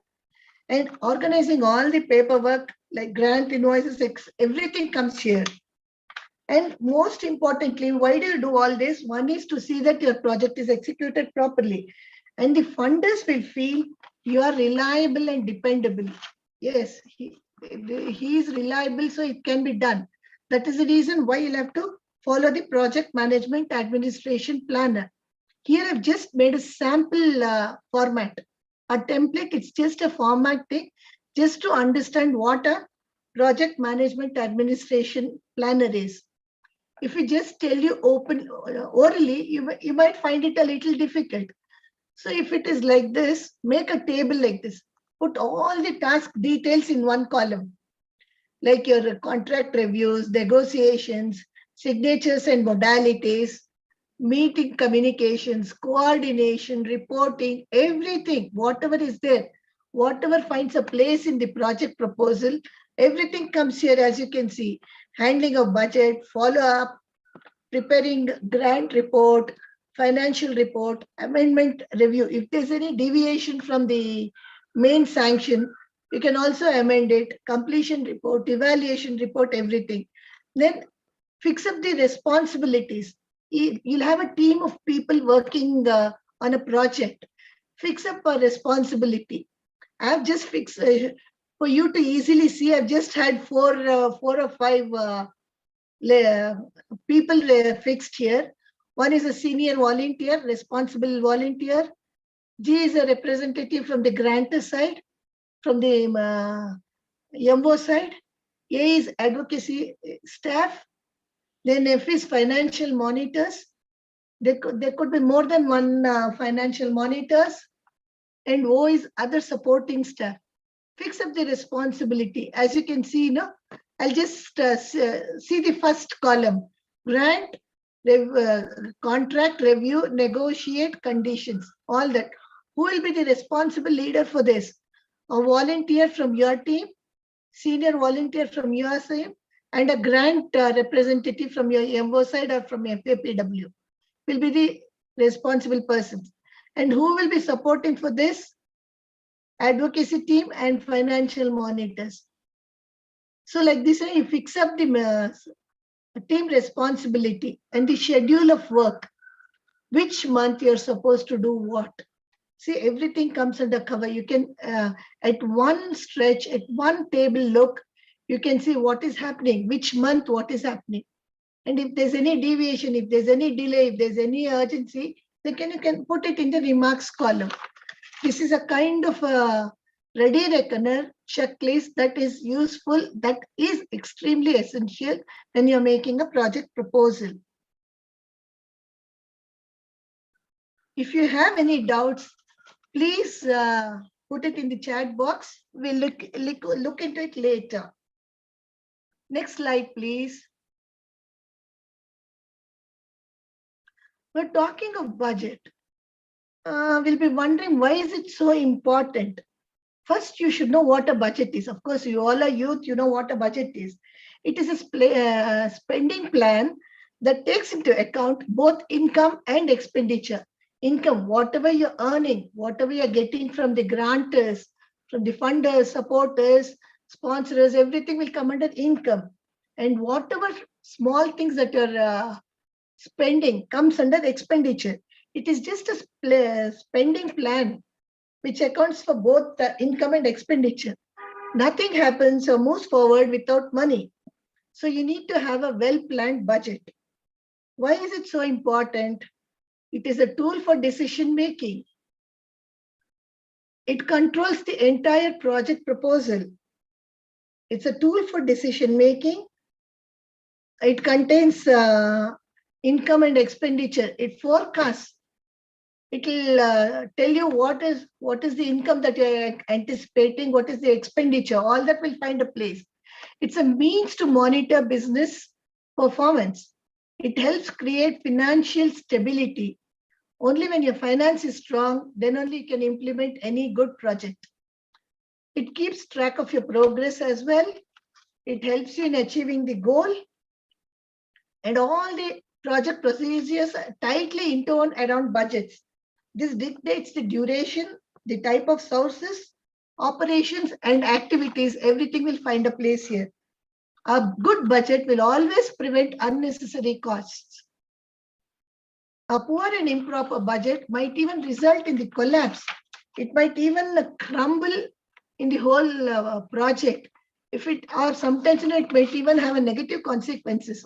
and organizing all the paperwork like grant invoices, everything comes here. And most importantly, why do you do all this? One is to see that your project is executed properly, and the funders will feel you are reliable and dependable. Yes, he is reliable, so it can be done. That is the reason why you'll have to follow the project management administration planner. Here I've just made a sample format, a template. It's just a format thing, just to understand what a project management administration planner is. If we just tell you orally, you might find it a little difficult. So if it is like this, make a table like this. Put all the task details in one column, like your contract reviews, negotiations, signatures and modalities, meeting communications, coordination, reporting, everything, whatever is there, whatever finds a place in the project proposal, everything comes here, as you can see. Handling of budget, follow-up, preparing grant report, financial report, amendment review. If there's any deviation from the main sanction, you can also amend it, completion report, evaluation report, everything. Then fix up the responsibilities. You'll have a team of people working on a project. Fix up a responsibility. I've just fixed, for you to easily see, I've just had four or five people fixed here. One is a senior volunteer, responsible volunteer. G is a representative from the grantor side, from the MO side. A is advocacy staff. Then F is financial monitors. There could be more than one financial monitors. And O is other supporting staff. Fix up the responsibility. As you can see, I'll just see the first column. Grant, contract, review, negotiate, conditions, all that. Who will be the responsible leader for this? A volunteer from your team, senior volunteer from your team, and a grant representative from your MO side or from FAPW will be the responsible persons. And who will be supporting for this? Advocacy team and financial monitors. So like this, you fix up the team responsibility and the schedule of work. Which month you're supposed to do what? See, everything comes under cover. You can, at one stretch, at one table look, you can see what is happening, which month, what is happening. And if there's any deviation, if there's any delay, if there's any urgency, then you can put it in the remarks column. This is a kind of a ready reckoner checklist that is useful, that is extremely essential when you're making a project proposal. If you have any doubts, please put it in the chat box. We'll look into it later. Next slide, please. We're talking of budget. We'll be wondering, why is it so important? First, you should know what a budget is. Of course, you all are youth, you know what a budget is. It is a spending plan that takes into account both income and expenditure. Income, whatever you're earning, whatever you're getting from the grantors, from the funders, supporters, sponsors, everything will come under income. And whatever small things that you're spending comes under expenditure. It is just a spending plan which accounts for both the income and expenditure. Nothing happens or moves forward without money. So you need to have a well-planned budget. Why is it so important? It is a tool for decision making. It controls the entire project proposal. It's a tool for decision making. It contains income and expenditure. It forecasts. It will tell you what is the income that you're anticipating, what is the expenditure, all that will find a place. It's a means to monitor business performance. It helps create financial stability. Only when your finance is strong, then only you can implement any good project. It keeps track of your progress as well. It helps you in achieving the goal. And all the project procedures are tightly intertwined around budgets. This dictates the duration, the type of sources, operations, and activities. Everything will find a place here. A good budget will always prevent unnecessary costs. A poor and improper budget might even result in the collapse. It might even crumble in the whole project. Or sometimes it might even have a negative consequences.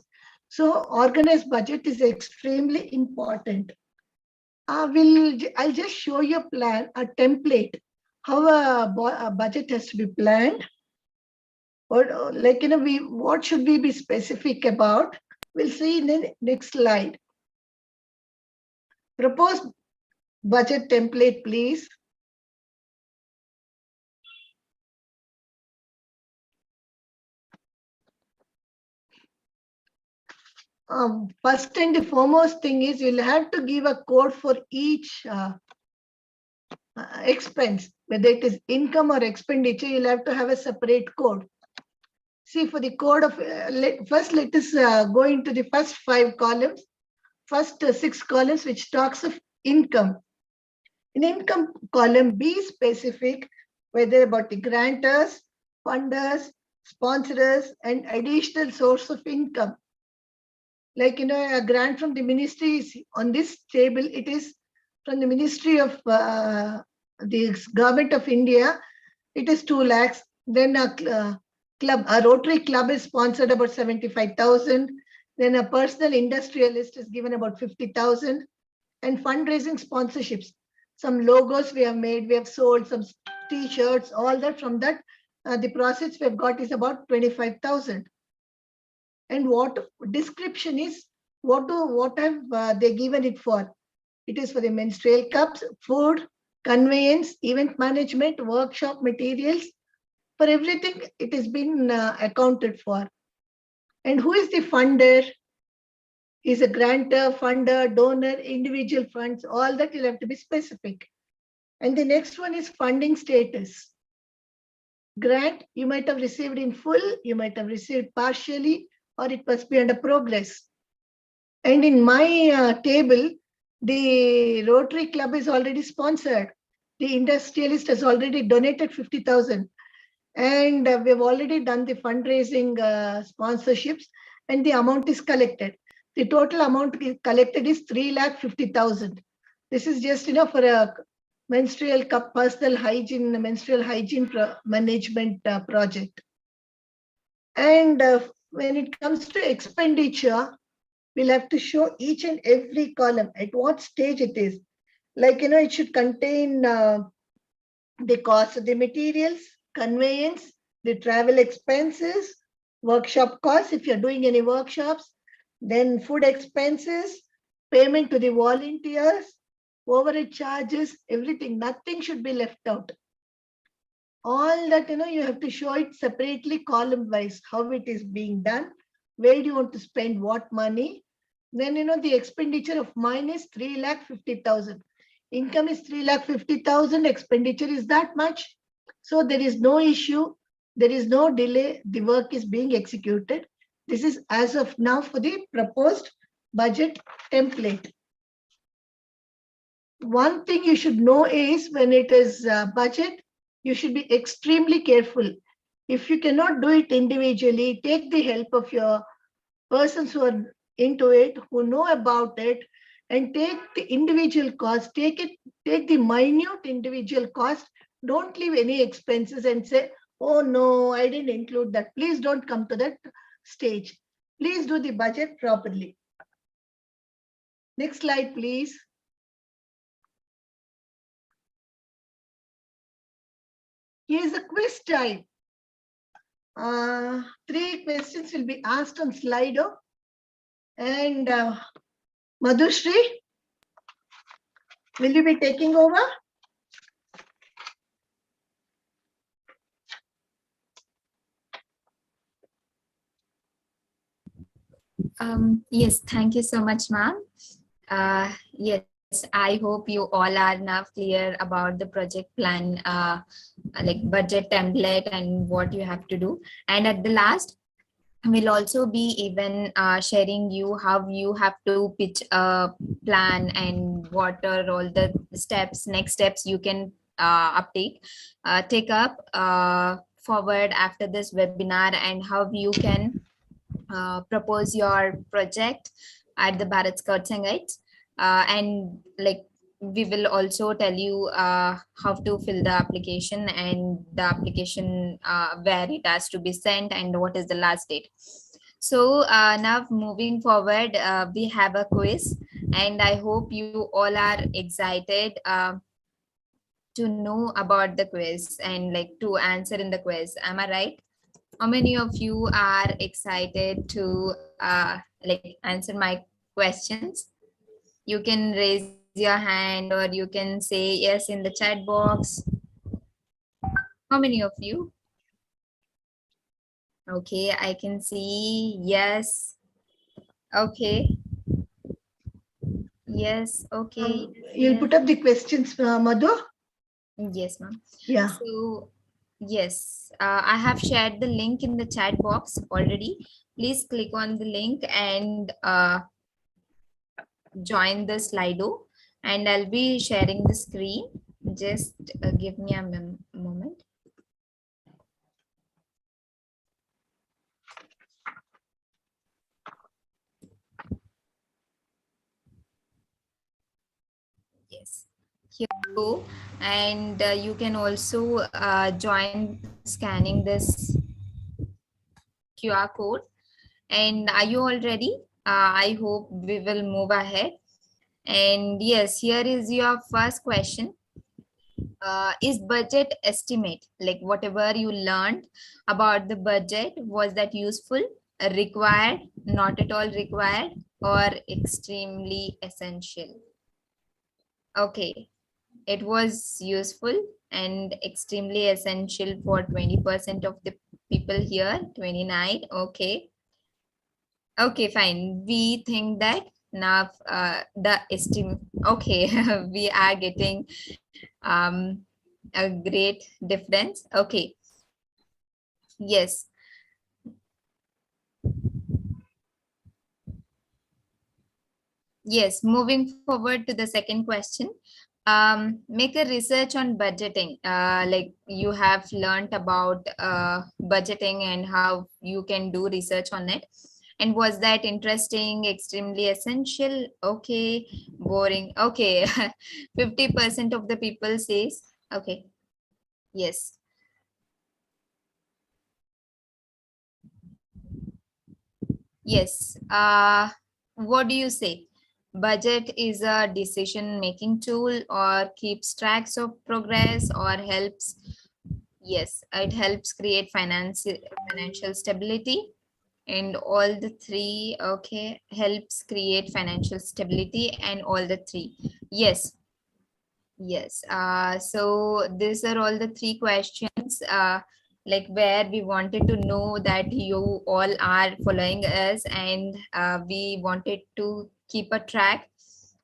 So organized budget is extremely important. I'll just show you a plan, a template, how a budget has to be planned. Or what should we be specific about? We'll see in the next slide. Proposed budget template, please. First and the foremost thing is you'll have to give a code for each expense, whether it is income or expenditure. You'll have to have a separate code. See, for the code of first, let us go into the first 5 columns, first 6 columns, which talks of income. In income column, be specific whether about the grantors, funders, sponsors, and additional source of income. Like, a grant from the ministry is on this table. It is from the Ministry of the Government of India. It is 2 lakhs. Then a Rotary Club is sponsored about 75,000. Then a personal industrialist is given about 50,000. And fundraising sponsorships. Some logos we have made, we have sold some t-shirts, all that. From that, the profits we have got is about 25,000. And what description is, what have they given it for? It is for the menstrual cups, food, conveyance, event management, workshop materials. For everything, it has been accounted for. And who is the funder? Is a grantor, funder, donor, individual funds, all that you'll have to be specific. And the next one is funding status. Grant, you might have received in full, you might have received partially, or it must be under progress. And in my table, the Rotary Club is already sponsored. The industrialist has already donated 50,000. And we have already done the fundraising sponsorships, and the amount is collected. The total amount collected is 3,50,000. This is just for a menstrual cup personal hygiene, menstrual hygiene management project. And when it comes to expenditure, we'll have to show each and every column at what stage it is. Like, it should contain the cost of the materials, conveyance, the travel expenses, workshop costs if you're doing any workshops, then food expenses, payment to the volunteers, overhead charges, everything. Nothing should be left out. All that, you have to show it separately, column wise, how it is being done, where do you want to spend what money. Then, the expenditure of mine is 3,50,000. Income is 3,50,000, expenditure is that much. So there is no issue, there is no delay, the work is being executed. This is as of now for the proposed budget template. One thing you should know is when it is budget, you should be extremely careful. If you cannot do it individually, take the help of your persons who are into it, who know about it, and take the individual cost, take the minute individual cost. Don't leave any expenses and say, oh no, I didn't include that. Please don't come to that stage. Please do the budget properly. Next slide, please. Here's a quiz time. 3 questions will be asked on Slido. And Madhushri, will you be taking over? Yes, thank you so much, ma'am. Yes, I hope you all are now clear about the project plan, like budget template and what you have to do. And at the last, we'll also be even sharing you how you have to pitch a plan and what are all the steps, next steps you can take up forward after this webinar, and how you can propose your project at the Bharat Scouts and Guides. And like we will also tell you how to fill the application, and the application where it has to be sent and what is the last date. So now moving forward, we have a quiz, and I hope you all are excited to know about the quiz and like to answer in the quiz. Am I right? How many of you are excited to like answer my questions? You can raise your hand or you can say yes in the chat box. How many of you? Okay, I can see yes. Okay. Yes, okay. You'll Yes, put up the questions, Madhu? yes, ma'am. Yeah. So, yes, I have shared the link in the chat box already. Please click on the link and join the Slido, and I'll be sharing the screen. Just give me a moment. Yes, here you go. And you can also join scanning this QR code. And are you all ready? I hope we will move ahead. And yes, here is your first question. Is budget estimate, like whatever you learned about the budget, was that useful, required, not at all required, or extremely essential? Okay, it was useful and extremely essential for 20% of the people here. 29. Okay. Okay, fine. We think that now the estimate. Okay, we are getting a great difference. Okay. Yes. Yes. Moving forward to the second question. Make a research on budgeting. Like you have learned about budgeting and how you can do research on it. And was that interesting, extremely essential? Okay, boring. Okay, 50% of the people says, okay, yes. Yes. What do you say? Budget is a decision-making tool or keeps tracks of progress or helps. Yes, it helps create financial stability. And all the three, okay, helps create financial stability and all the three. Yes. Yes. So these are all the three questions like where we wanted to know that you all are following us, and we wanted to keep a track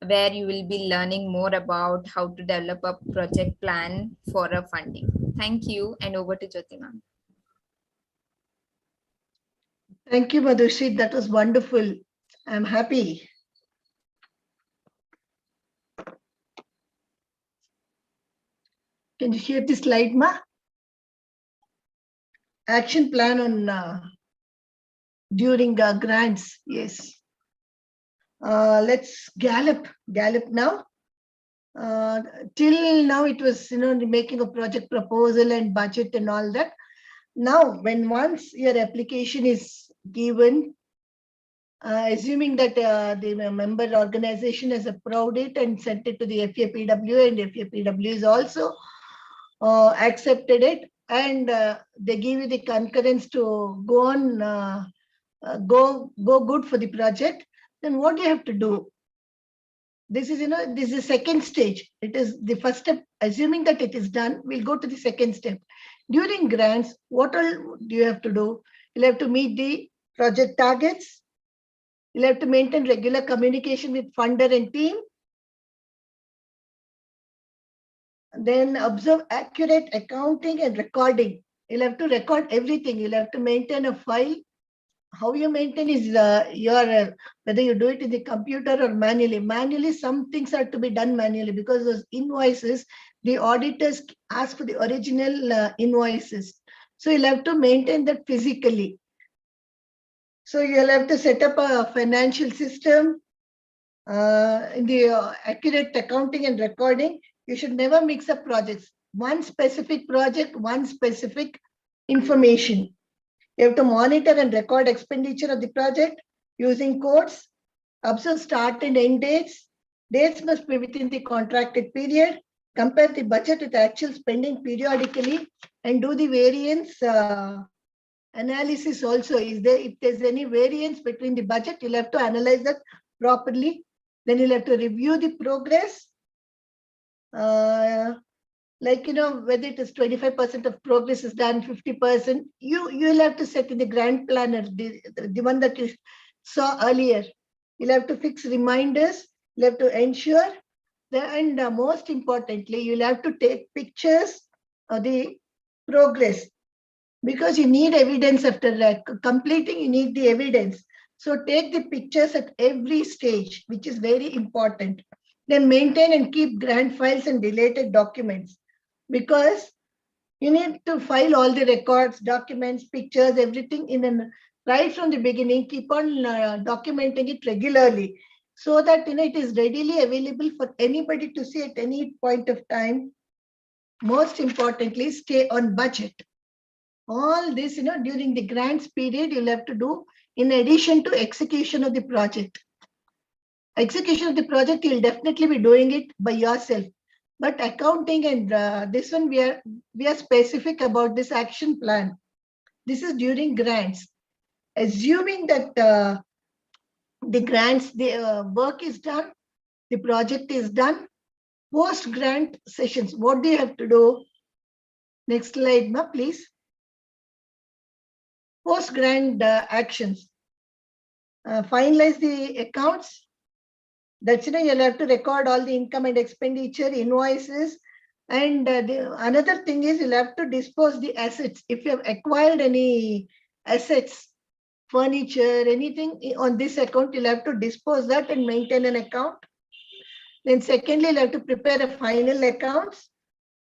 where you will be learning more about how to develop a project plan for a funding. Thank you, and over to Jyoti ma'am. Thank you, Madhushri. That was wonderful. I'm happy. Can you share the slide, Ma? Action plan on during grants. Yes. Let's gallop now. Till now it was, making a project proposal and budget and all that. Now, when once your application is given, assuming that the member organization has approved it and sent it to the FAPW, and FAPW is also accepted it, and they give you the concurrence to go on, go good for the project, then what do you have to do? This is, this is the second stage. It is the first step. Assuming that it is done, we'll go to the second step. During grants, what all do you have to do? You'll have to meet the project targets. You'll have to maintain regular communication with funder and team. Then observe accurate accounting and recording. You'll have to record everything. You'll have to maintain a file. How you maintain is whether you do it in the computer or manually. Manually, some things are to be done manually because those invoices, the auditors ask for the original invoices. So you'll have to maintain that physically. So you'll have to set up a financial system in the accurate accounting and recording. You should never mix up projects. One specific project, one specific information. You have to monitor and record expenditure of the project using codes. Observe start and end dates. Dates must be within the contracted period. Compare the budget with actual spending periodically and do the variance analysis also. Is there, if there's any variance between the budget, you'll have to analyze that properly. Then you'll have to review the progress. Like, whether it is 25% of progress is done, 50%, you'll have to set in the grant planner, the one that you saw earlier. You'll have to fix reminders. You'll have to ensure that, and most importantly, you'll have to take pictures of the progress, because you need evidence after completing. You need the evidence. So take the pictures at every stage, which is very important. Then maintain and keep grant files and related documents, because you need to file all the records, documents, pictures, everything right from the beginning. Keep on documenting it regularly, so that it is readily available for anybody to see at any point of time. Most importantly, stay on budget. All this, during the grants period, you'll have to do in addition to execution of the project. Execution of the project, you'll definitely be doing it by yourself. But accounting and this one, we are specific about this action plan. This is during grants. Assuming that the grants, the work is done, the project is done, post-grant sessions, what do you have to do? Next slide, ma, please. Post-grant actions. Finalize the accounts. That's you'll have to record all the income and expenditure, invoices. And another thing is you'll have to dispose the assets. If you have acquired any assets, furniture, anything on this account, you'll have to dispose that and maintain an account. Then secondly, you'll have to prepare a final accounts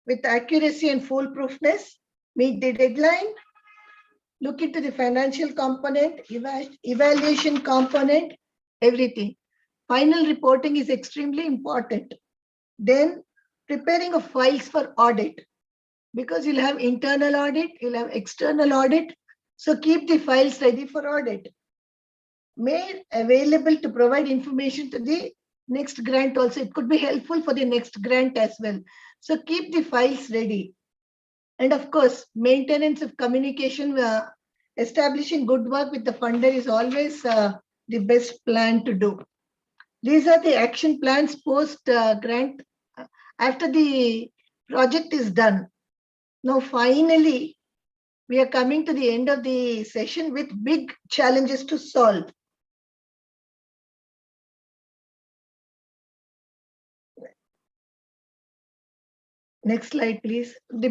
with accuracy and foolproofness, meet the deadline, look into the financial component, evaluation component, everything. Final reporting is extremely important. Then preparing of files for audit, because you'll have internal audit, you'll have external audit. So keep the files ready for audit. Made available to provide information to the next grant also. It could be helpful for the next grant as well. So keep the files ready. And of course, maintenance of communication, establishing good work with the funder is always the best plan to do. These are the action plans post grant after the project is done. Now, finally, we are coming to the end of the session with big challenges to solve. Next slide, please. The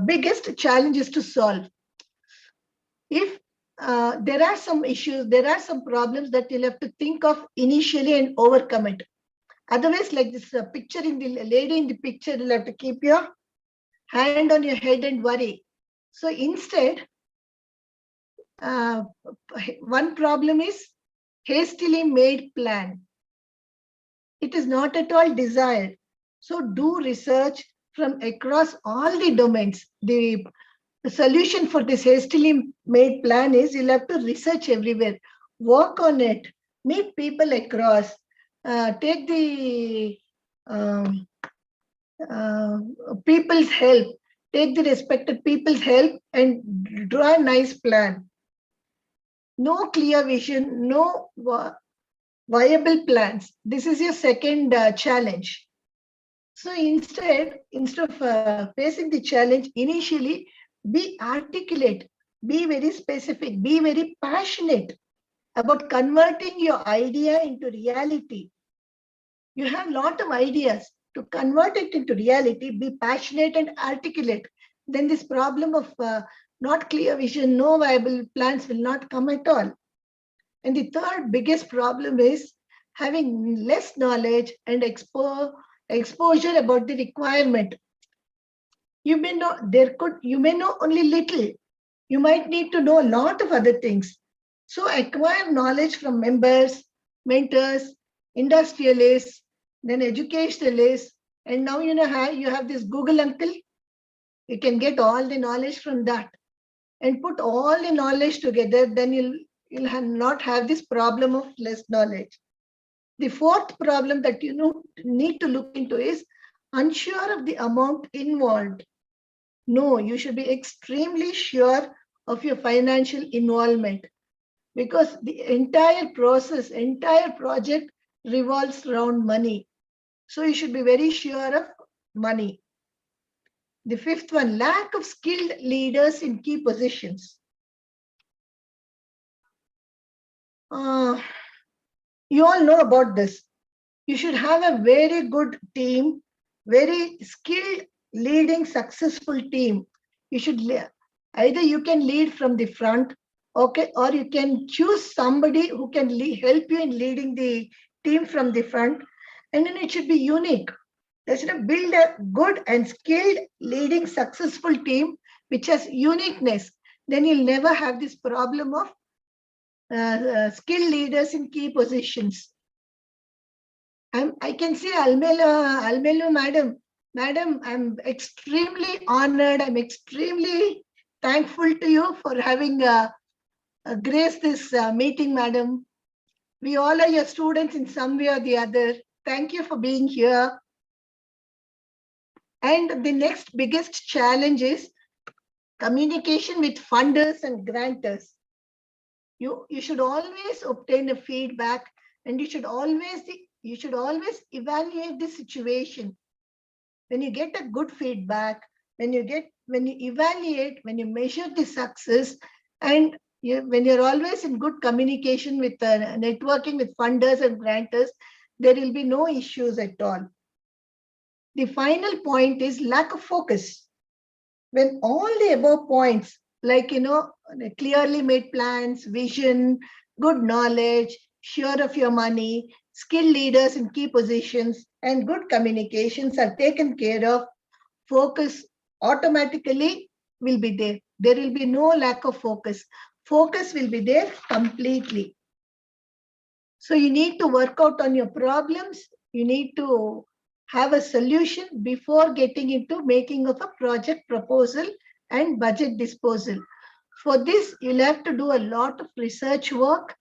biggest challenges to solve. If there are some issues, there are some problems that you'll have to think of initially and overcome it. Otherwise, like this picture in the lady in the picture, you'll have to keep your hand on your head and worry. So instead, one problem is hastily made plan. It is not at all desired. So do research from across all the domains. The solution for this hastily made plan is you'll have to research everywhere, work on it, meet people across, take the people's help, take the respected people's help and draw a nice plan. No clear vision, no viable plans. This is your second challenge. So instead of facing the challenge initially, be articulate, be very specific, be very passionate about converting your idea into reality. You have a lot of ideas. To convert it into reality, be passionate and articulate. Then this problem of not clear vision, no viable plans will not come at all. And the third biggest problem is having less knowledge and exposure about the requirement. You may know you may know only little. You might need to know a lot of other things. So acquire knowledge from members, mentors, industrialists, then educationalists, and now you have this Google uncle. You can get all the knowledge from that and put all the knowledge together. Then you'll not have this problem of less knowledge. The fourth problem that you need to look into is unsure of the amount involved. No, you should be extremely sure of your financial involvement, because the entire process, entire project revolves around money. So you should be very sure of money. The fifth one, lack of skilled leaders in key positions. You all know about this. You should have a very good team, very skilled, leading, successful team. You should either you can lead from the front, okay, or you can choose somebody who can help you in leading the team from the front, and then it should be unique. They should build a good and skilled, leading, successful team which has uniqueness. Then you'll never have this problem of skilled leaders in key positions. I can see Almelu madam. Madam, I'm extremely honored. I'm extremely thankful to you for having graced this meeting, madam. We all are your students in some way or the other. Thank you for being here. And the next biggest challenge is communication with funders and grantors. You should always obtain a feedback, and you should always evaluate the situation. When you get a good feedback, when you evaluate, when you measure the success, and when you're always in good communication with networking with funders and grantors, there will be no issues at all. The final point is lack of focus. When all the above points, like, clearly made plans, vision, good knowledge, sure of your money, skilled leaders in key positions, and good communications are taken care of, focus automatically will be there. There will be no lack of focus. Focus will be there completely. So you need to work out on your problems. You need to have a solution before getting into making of a project proposal and budget disposal. For this, you'll have to do a lot of research work.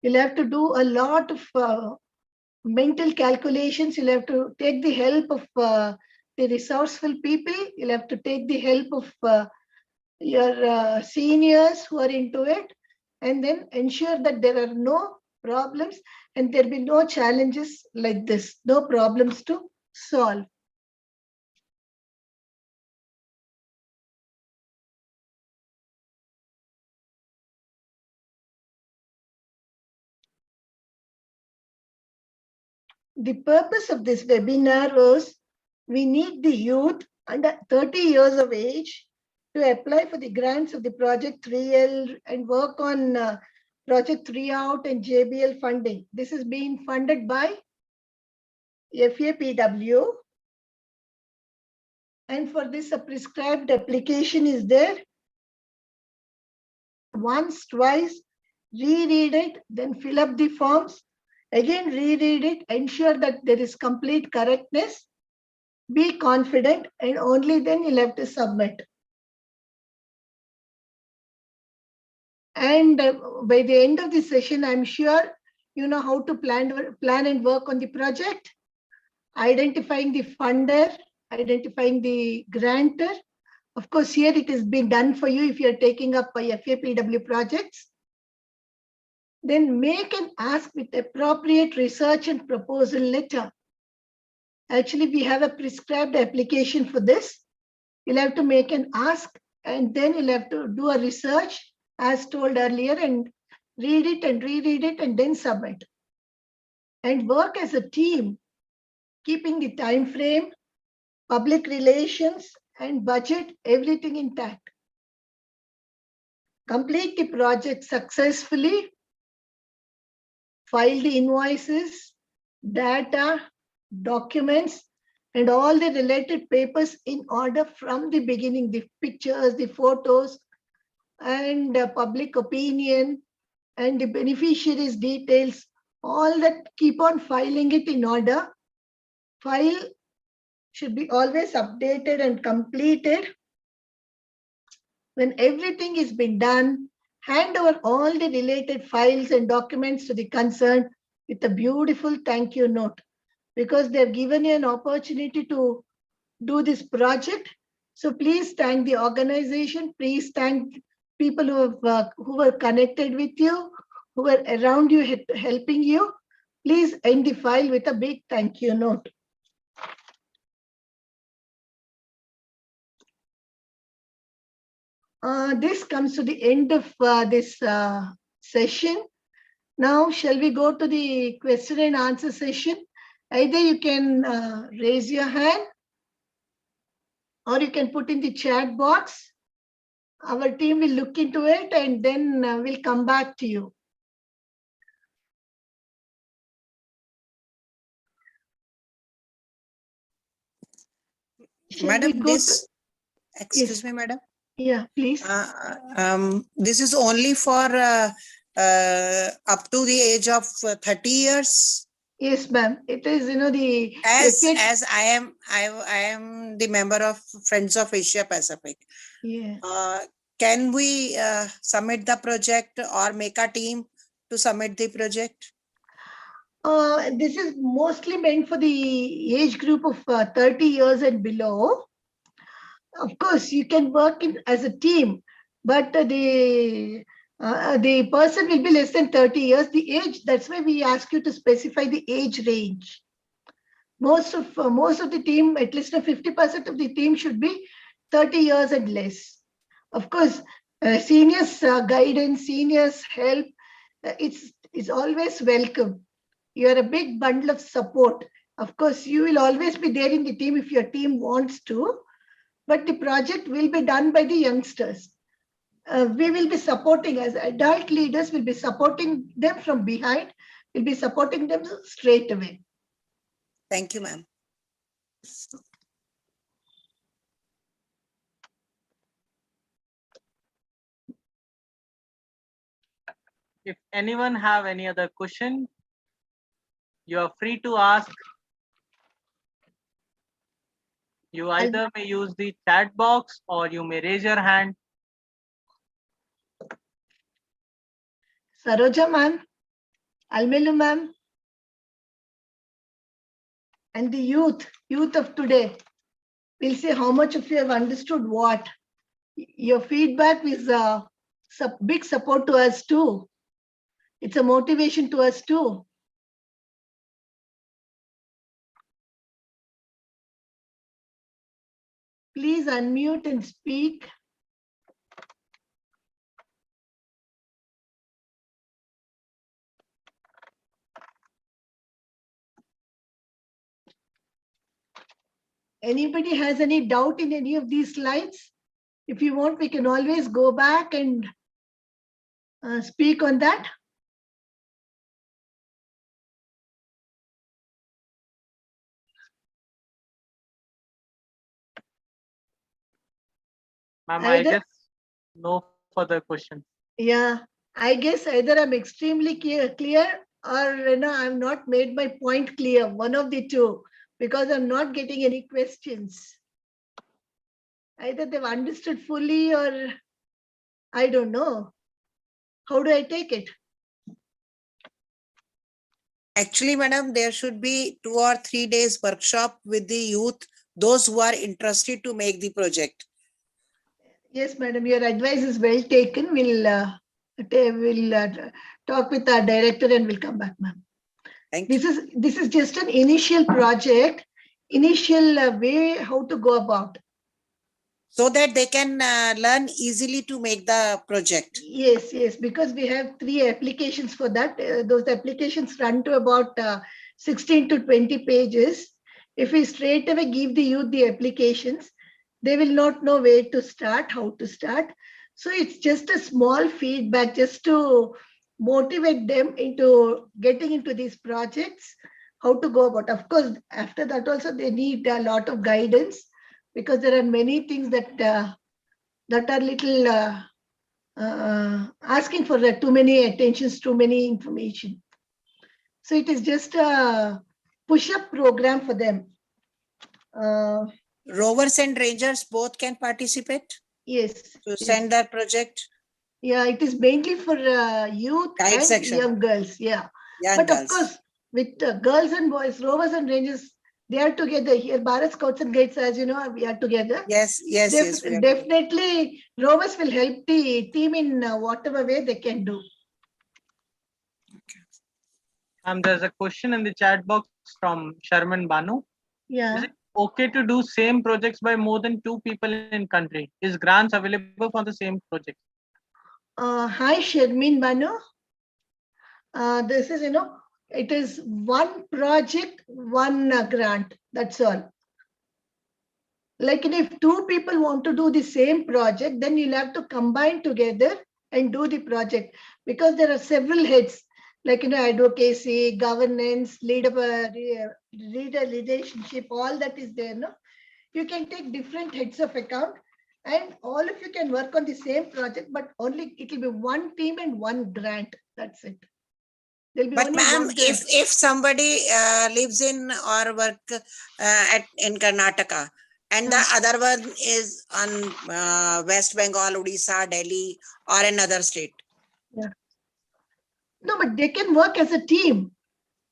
You'll have to do a lot of mental calculations. You'll have to take the help of the resourceful people. You'll have to take the help of your seniors who are into it, and then ensure that there are no problems and there will be no challenges like this, no problems to solve. The purpose of this webinar was we need the youth under 30 years of age to apply for the grants of the Project 3L and work on Project 3 Out and JBL funding. This is being funded by FAPW. And for this, a prescribed application is there. Once, twice, reread it, then fill up the forms. Again, reread it, ensure that there is complete correctness. Be confident, and only then you'll have to submit. And by the end of the session, I'm sure you know how to plan and work on the project, identifying the funder, identifying the grantor. Of course, here it has been done for you if you're taking up FAPW projects. Then make an ask with appropriate research and proposal letter. Actually, we have a prescribed application for this. You'll have to make an ask, and then you'll have to do a research as told earlier, and read it and reread it and then submit. And work as a team, keeping the time frame, public relations, and budget, everything intact. Complete the project successfully, file the invoices, data, documents, and all the related papers in order from the beginning, the pictures, the photos, and public opinion, and the beneficiaries details, all that, keep on filing it in order. File should be always updated and completed. When everything is been done, hand over all the related files and documents to the concerned with a beautiful thank you note, because they've given you an opportunity to do this project. So please thank the organization. Please thank people who were connected with you, who were around you, helping you. Please end the file with a big thank you note. This comes to the end of this session. Now, shall we go to the question and answer session? Either you can raise your hand or you can put in the chat box. Our team will look into it and then we'll come back to you. Shall Madam, we go this, excuse Yes. me, madam. Yeah, please. This is only for up to the age of 30 years. Yes, ma'am. It is, the As I am the member of Friends of Asia Pacific. Yeah. Can we submit the project or make a team to submit the project? This is mostly meant for the age group of 30 years and below. Of course, you can work as a team, but the person will be less than 30 years. The age, that's why we ask you to specify the age range. Most of the team, at least 50% of the team should be 30 years and less. Of course, seniors guidance, seniors help, it's always welcome. You are a big bundle of support. Of course, you will always be there in the team if your team wants to, but the project will be done by the youngsters. We will be supporting, as adult leaders, will be supporting them from behind, will be supporting them straight away. Thank you, ma'am. If anyone have any other question, you are free to ask. You either may use the chat box or you may raise your hand. Saroja ma'am, Almelu ma'am, and the youth of today, we'll see how much of you have understood what. Your feedback is a big support to us too. It's a motivation to us too. Please unmute and speak. Anybody has any doubt in any of these slides? If you want, we can always go back and speak on that. Ma'am, I guess no further questions. Yeah, I guess either I'm extremely clear or I'm not made my point clear, one of the two, because I'm not getting any questions. Either they've understood fully or I don't know. How do I take it? Actually, madam, there should be 2 or 3 days workshop with the youth, those who are interested to make the project. Yes, madam, your advice is well taken. We'll talk with our director and we'll come back, ma'am. Thank you. This is just an initial project, initial way how to go about. So that they can learn easily to make the project. Yes, because we have 3 applications for that. Those applications run to about 16 to 20 pages. If we straight away give the youth the applications, they will not know where to start, how to start. So it's just a small feedback just to motivate them into getting into these projects, how to go about. Of course, after that also they need a lot of guidance because there are many things that are little asking for too many attentions, too many information. So it is just a push-up program for them. Rovers and Rangers both can participate? Yes. To send their project? Yeah, it is mainly for youth Guide and section. young girls. Yeah. Young But girls. of course, with girls and boys, rovers and rangers, they are together here. Bharat Scouts and Guides, as you know, we are together. Yes, yes, yes. We are Definitely, rovers will help the team in whatever way they can do. There's a question in the chat box from Sharman Banu. Yeah. Is it okay to do same projects by more than 2 people in country? Is grants available for the same project? Hi, Sharmin Banu. This is, it is one project, one grant. That's all. Like if 2 people want to do the same project, then you'll have to combine together and do the project, because there are several heads, like advocacy, governance, leader relationship, all that is there. No, you can take different heads of account, and all of you can work on the same project, but only it will be one team and one grant. That's it. There'll be But only ma'am, one grant. if somebody lives in or work in Karnataka, and the other one is on West Bengal, Odisha, Delhi, or another state. Yeah. No, but they can work as a team.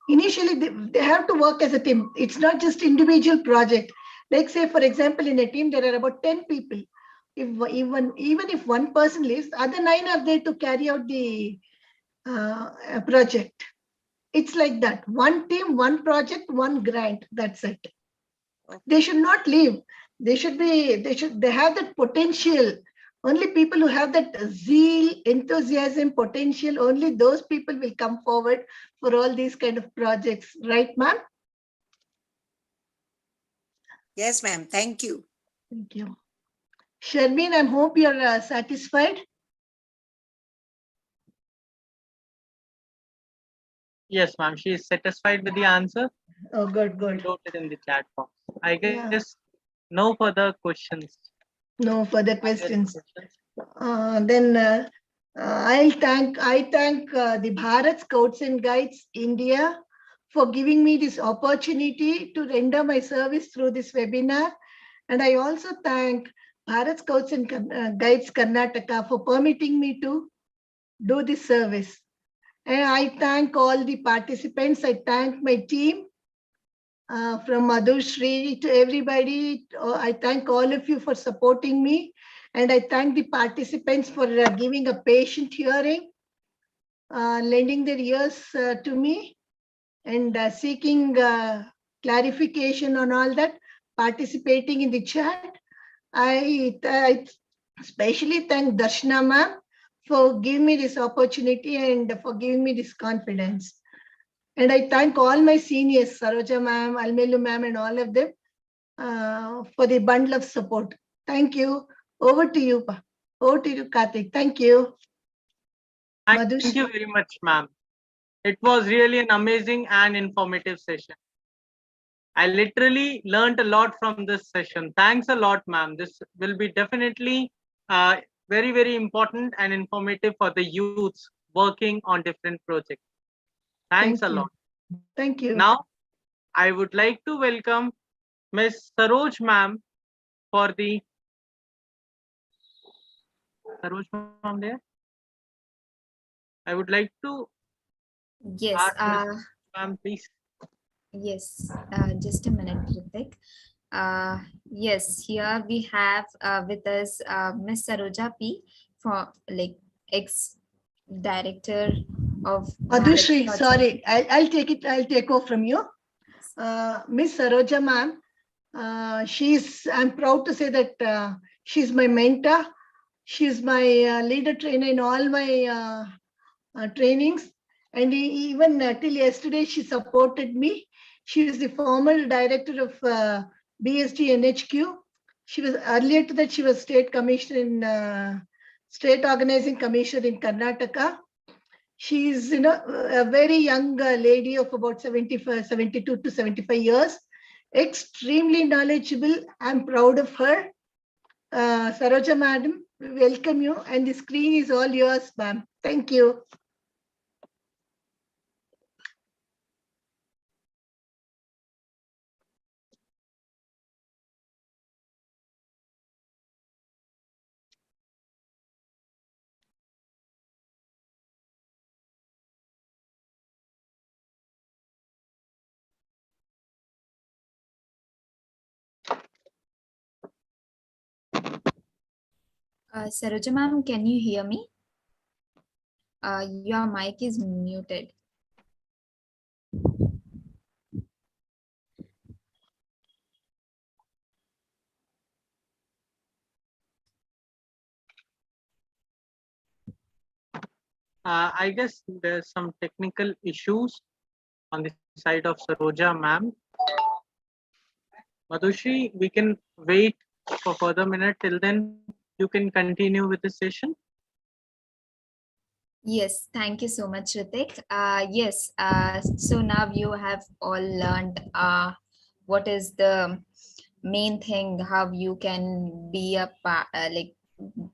Initially, they have to work as a team. It's not just individual project. Like say, for example, in a team, there are about 10 people. If even if one person leaves, other 9 are there to carry out the project. It's like that. One team, one project, one grant. That's it. Okay. They should not leave. They have that potential. Only people who have that zeal, enthusiasm, potential, only those people will come forward for all these kind of projects. Right, ma'am? Yes, ma'am. Thank you. Thank you. Sharmin, I hope you're satisfied. Yes, ma'am. She is satisfied with the answer. Oh, good, good. Noted in the chat box. I guess Yeah. no further questions. No further questions. Then I thank the Bharat Scouts and Guides India for giving me this opportunity to render my service through this webinar. And I also thank Bharat Scouts and Guides Karnataka for permitting me to do this service. And I thank all the participants. I thank my team from Madhushri to everybody. I thank all of you for supporting me. And I thank the participants for giving a patient hearing, lending their ears to me, and seeking clarification on all that, participating in the chat. I especially thank Darshana ma'am for giving me this opportunity and for giving me this confidence. And I thank all my seniors, Saroja ma'am, Almelu ma'am, and all of them for the bundle of support. Thank you. Over to you. Over to you, Karthik. Thank you. Thank you very much, ma'am. It was really an amazing and informative session. I literally learned a lot from this session. Thanks a lot, ma'am. This will be definitely very, very important and informative for the youths working on different projects. Thanks a lot. Thank you. Now, I would like to welcome Ms. Saroj ma'am for the Saroj ma'am there. I would like to Yes. ask Ms. ma'am, please. Yes. Just a minute, Ritik. Yes, here we have with us Miss Saroja P. for ex-director of Madhushri, Bharat sorry, I'll take it. I'll take over from you. Miss Saroja ma'am, I'm proud to say that she's my mentor. She's my leader trainer in all my trainings. And even till yesterday, she supported me. She is the former director of BSD NHQ. She was earlier to that, she was state commissioner in state organizing commissioner in Karnataka. She is, a very young lady of about 72 to 75 years, extremely knowledgeable. I'm proud of her. Saroja madam, we welcome you, and the screen is all yours, ma'am. Thank you. Saroja ma'am, can you hear me? Your mic is muted. I guess there's some technical issues on the side of Saroja ma'am. Madhushri, we can wait for further minute. Till then, you can continue with the session. Yes, thank you so much, Ritik. Yes, so now you have all learned what is the main thing, how you can be a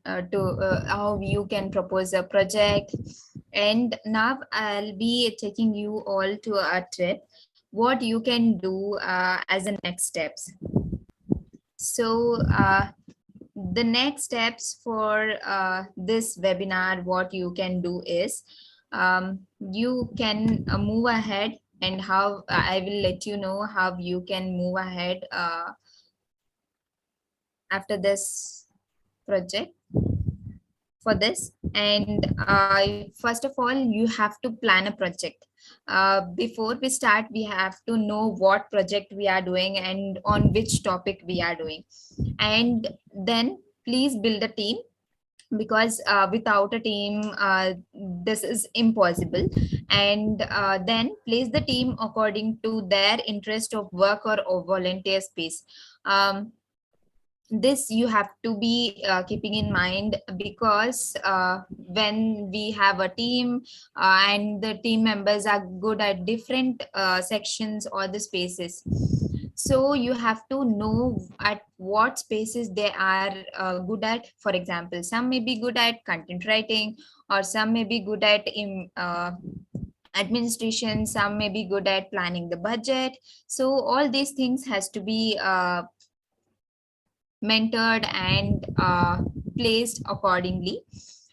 how you can propose a project. And now I'll be taking you all to a trip, what you can do as the next steps. So the next steps for this webinar, what you can do is you can move ahead, and how I will let you know how you can move ahead after this project for this. And first of all, you have to plan a project. Before we start, we have to know what project we are doing and on which topic we are doing. And then please build a team, because without a team this is impossible. And then place the team according to their interest of work or volunteer space. This you have to be keeping in mind, because when we have a team and the team members are good at different sections or the spaces, so you have to know at what spaces they are good at. For example, some may be good at content writing, or some may be good at administration, some may be good at planning the budget. So all these things has to be mentored and placed accordingly.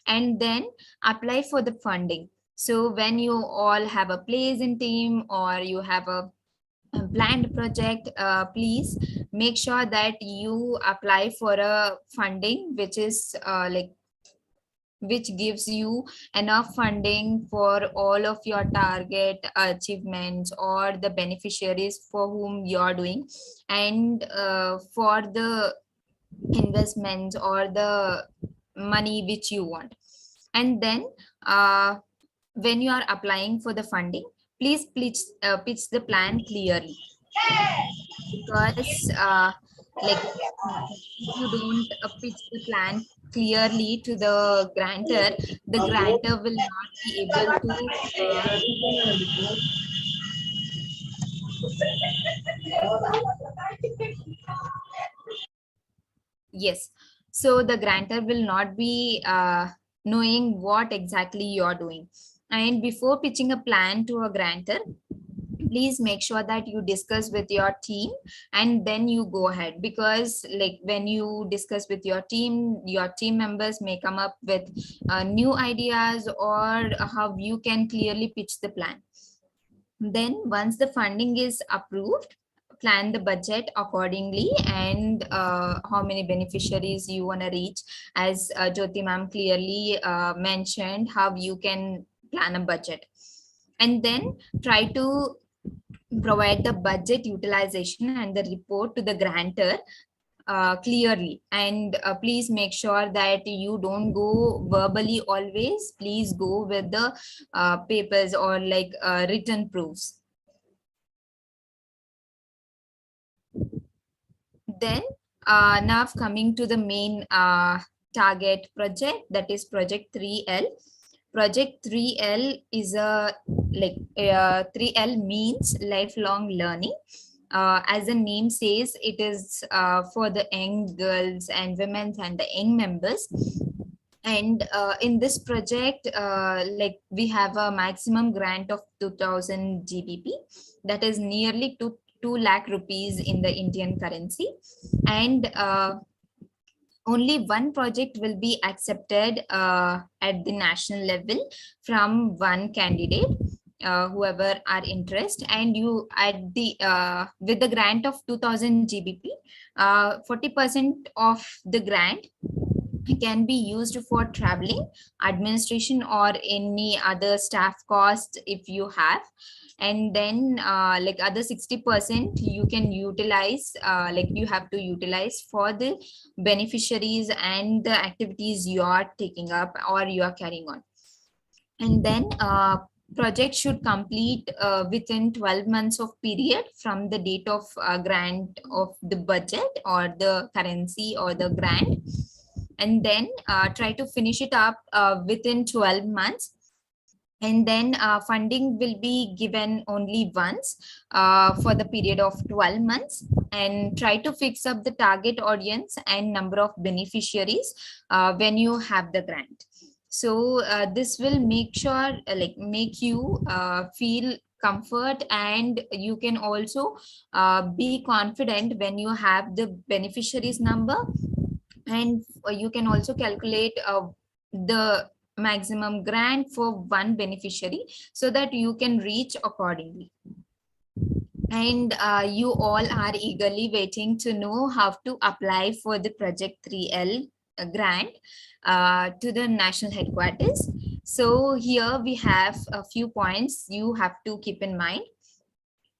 And then apply for the funding. So when you all have a place in team, or you have a planned project, please make sure that you apply for a funding which is which gives you enough funding for all of your target achievements or the beneficiaries for whom you're doing, and for the investments or the money which you want. And then when you are applying for the funding, please pitch the plan clearly, because if you don't pitch the plan clearly to the grantor will not be able to yes, so the grantor will not be knowing what exactly you're doing. And before pitching a plan to a grantor, please make sure that you discuss with your team and then you go ahead, because like when you discuss with your team members may come up with new ideas, or how you can clearly pitch the plan. Then once the funding is approved, plan the budget accordingly, and how many beneficiaries you want to reach, as Jyoti ma'am clearly mentioned how you can plan a budget. And then try to provide the budget utilization and the report to the grantor clearly. And please make sure that you don't go verbally always. Please go with the papers or like written proofs. Then now coming to the main target project, that is project 3L. Project 3L is a 3L means lifelong learning. As the name says, it is for the young girls and women and the young members. And in this project, we have a maximum grant of 2000 GBP, that is nearly 2 lakh rupees in the Indian currency. And only one project will be accepted at the national level from one candidate, whoever are interested. And you at the with the grant of 2000 GBP, 40% of the grant can be used for traveling, administration, or any other staff costs if you have. And then like other 60% you can utilize, like you have to utilize for the beneficiaries and the activities you are taking up or you are carrying on. And then project should complete within 12 months of period from the date of grant of the budget or the currency or the grant. And then try to finish it up within 12 months. And then funding will be given only once for the period of 12 months. And try to fix up the target audience and number of beneficiaries when you have the grant. So this will make sure like make you feel comfort, and you can also be confident when you have the beneficiaries number. And you can also calculate the maximum grant for one beneficiary so that you can reach accordingly. And you all are eagerly waiting to know how to apply for the Project 3L grant to the national headquarters. So here we have a few points you have to keep in mind.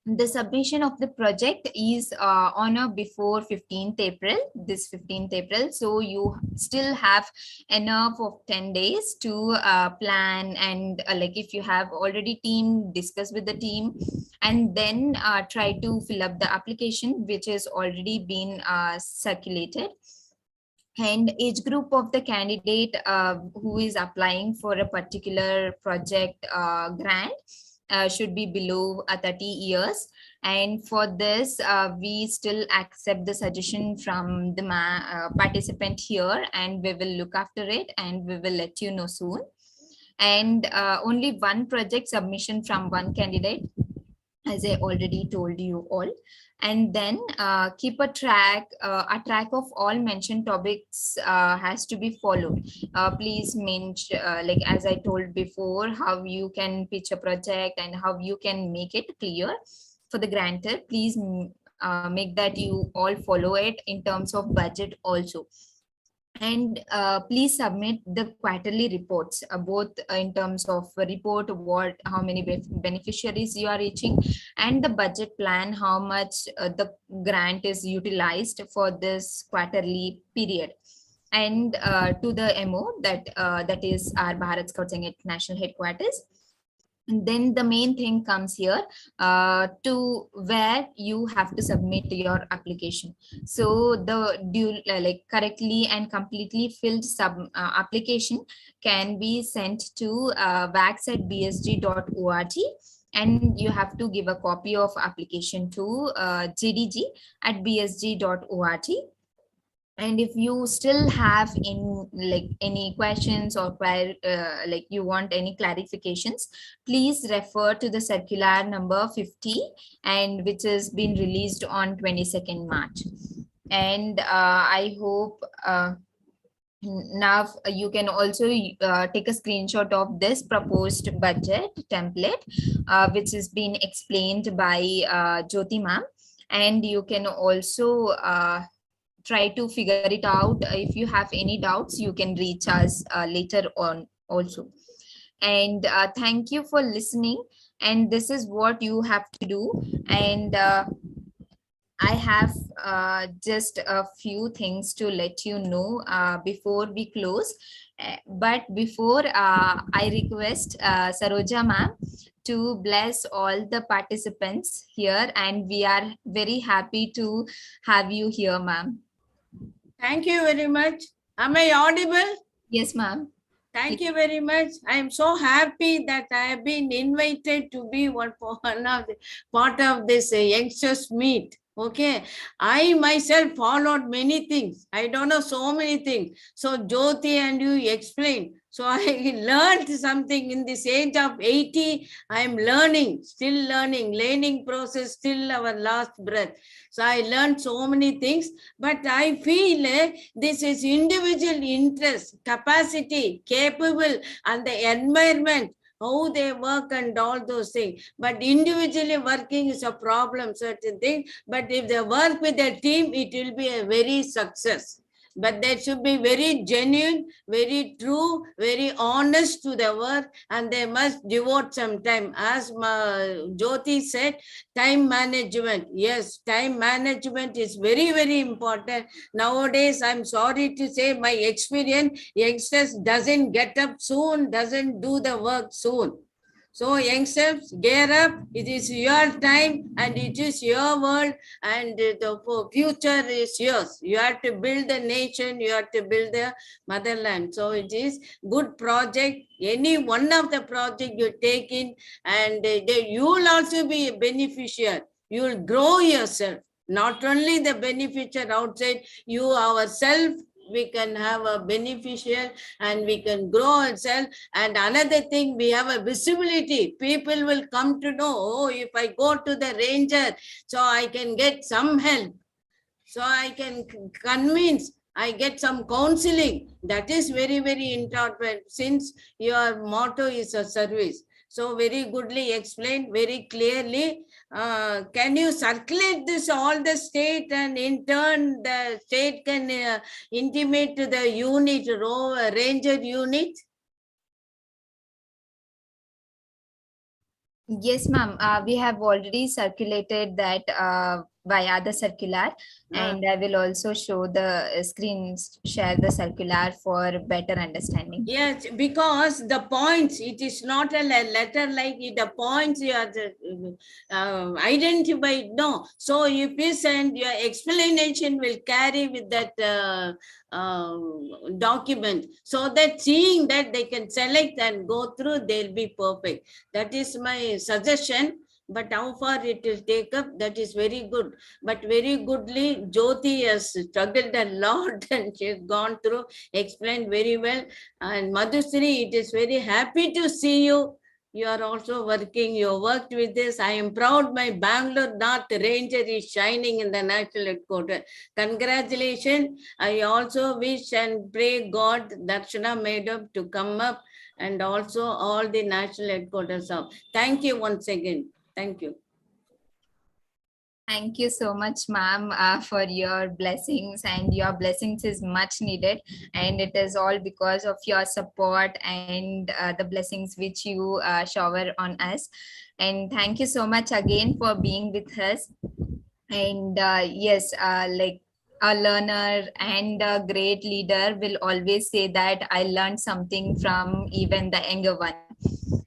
The submission of the project is on or before 15th April, this 15th April. So you still have enough of 10 days to plan, and like if you have already team, discuss with the team, and then try to fill up the application which is already been circulated. And age group of the candidate who is applying for a particular project grant should be below 30 years. And for this, we still accept the suggestion from the participant here, and we will look after it and we will let you know soon. And only one project submission from one candidate, as I already told you all. And then keep a track of all mentioned topics has to be followed. Please mention, like as I told before, how you can pitch a project and how you can make it clear for the grantor. Please make that you all follow it in terms of budget also. And please submit the quarterly reports, both in terms of report, how many beneficiaries you are reaching, and the budget plan, how much the grant is utilized for this quarterly period. And to the MO, that is our Bharat Scouts and Guides National Headquarters. And then the main thing comes here to where you have to submit your application. So the like correctly and completely filled application can be sent to wagggs@bsg.org, and you have to give a copy of application to jdg@bsg.org. And if you still have any questions or like you want any clarifications, please refer to the circular number 50, and which has been released on 22nd March. And I hope now you can also take a screenshot of this proposed budget template, which has been explained by Jyoti ma'am. And you can also try to figure it out. If you have any doubts, you can reach us later on also. And thank you for listening. And this is what you have to do. And I have just a few things to let you know before we close. But before I request Saroja ma'am to bless all the participants here, and we are very happy to have you here, ma'am. Thank you very much. Am I audible? Yes, ma'am. Thank you very much. I am so happy that I have been invited to be one of the part of this youngsters meet. Okay, I myself followed many things. I don't know so many things. So Jyoti and you explained. So I learned something in this age of 80. I am learning, still learning process, still our last breath. So I learned so many things, but I feel this is individual interest, capacity, capable, and the environment, how they work and all those things. But individually working is a problem, certain thing. But if they work with a team, it will be a very success. but they should be very genuine, very true, very honest to their work, and they must devote some time. As Jyoti said, time management. Yes, time management is very, very important. Nowadays, I'm sorry to say, my experience, youngsters doesn't get up soon, doesn't do the work soon. So youngsters, gear up. It is your time and it is your world, and the future is yours. You have to build the nation, you have to build the motherland. So it is good project. Any one of the project you take in, and you will also be a beneficiary. You will grow yourself. Not only the beneficiary outside, you ourselves, we can have a beneficial and we can grow ourselves. And another thing, we have a visibility. People will come to know, oh, if I go to the ranger, so I can get some help. So I can convince, I get some counseling. That is very, very important, since your motto is a service. So very goodly explained, very clearly. Can you circulate this all the state, and in turn the state can intimate to the unit, ranger unit? Yes, ma'am. We have already circulated that via the circular, and I will also show the screen, share the circular for better understanding. Yes, because the points, it is not a letter like it, the points you are identified. No. So if you send, your explanation will carry with that document, so that seeing that they can select and go through, they'll be perfect. That is my suggestion. But how far it will take up, that is very good. But very goodly, Jyoti has struggled a lot and she's gone through, explained very well. And Madhusri, it is very happy to see you. You are also working, you worked with this. I am proud my Bangalore North Ranger is shining in the national headquarters. Congratulations. I also wish and pray God, Darshana Madam, to come up, and also all the national headquarters of. Thank you once again. Thank you. Thank you so much, ma'am, for your blessings, and your blessings is much needed, and it is all because of your support and the blessings which you shower on us. And thank you so much again for being with us. And yes, like a learner and a great leader will always say that I learned something from even the younger one.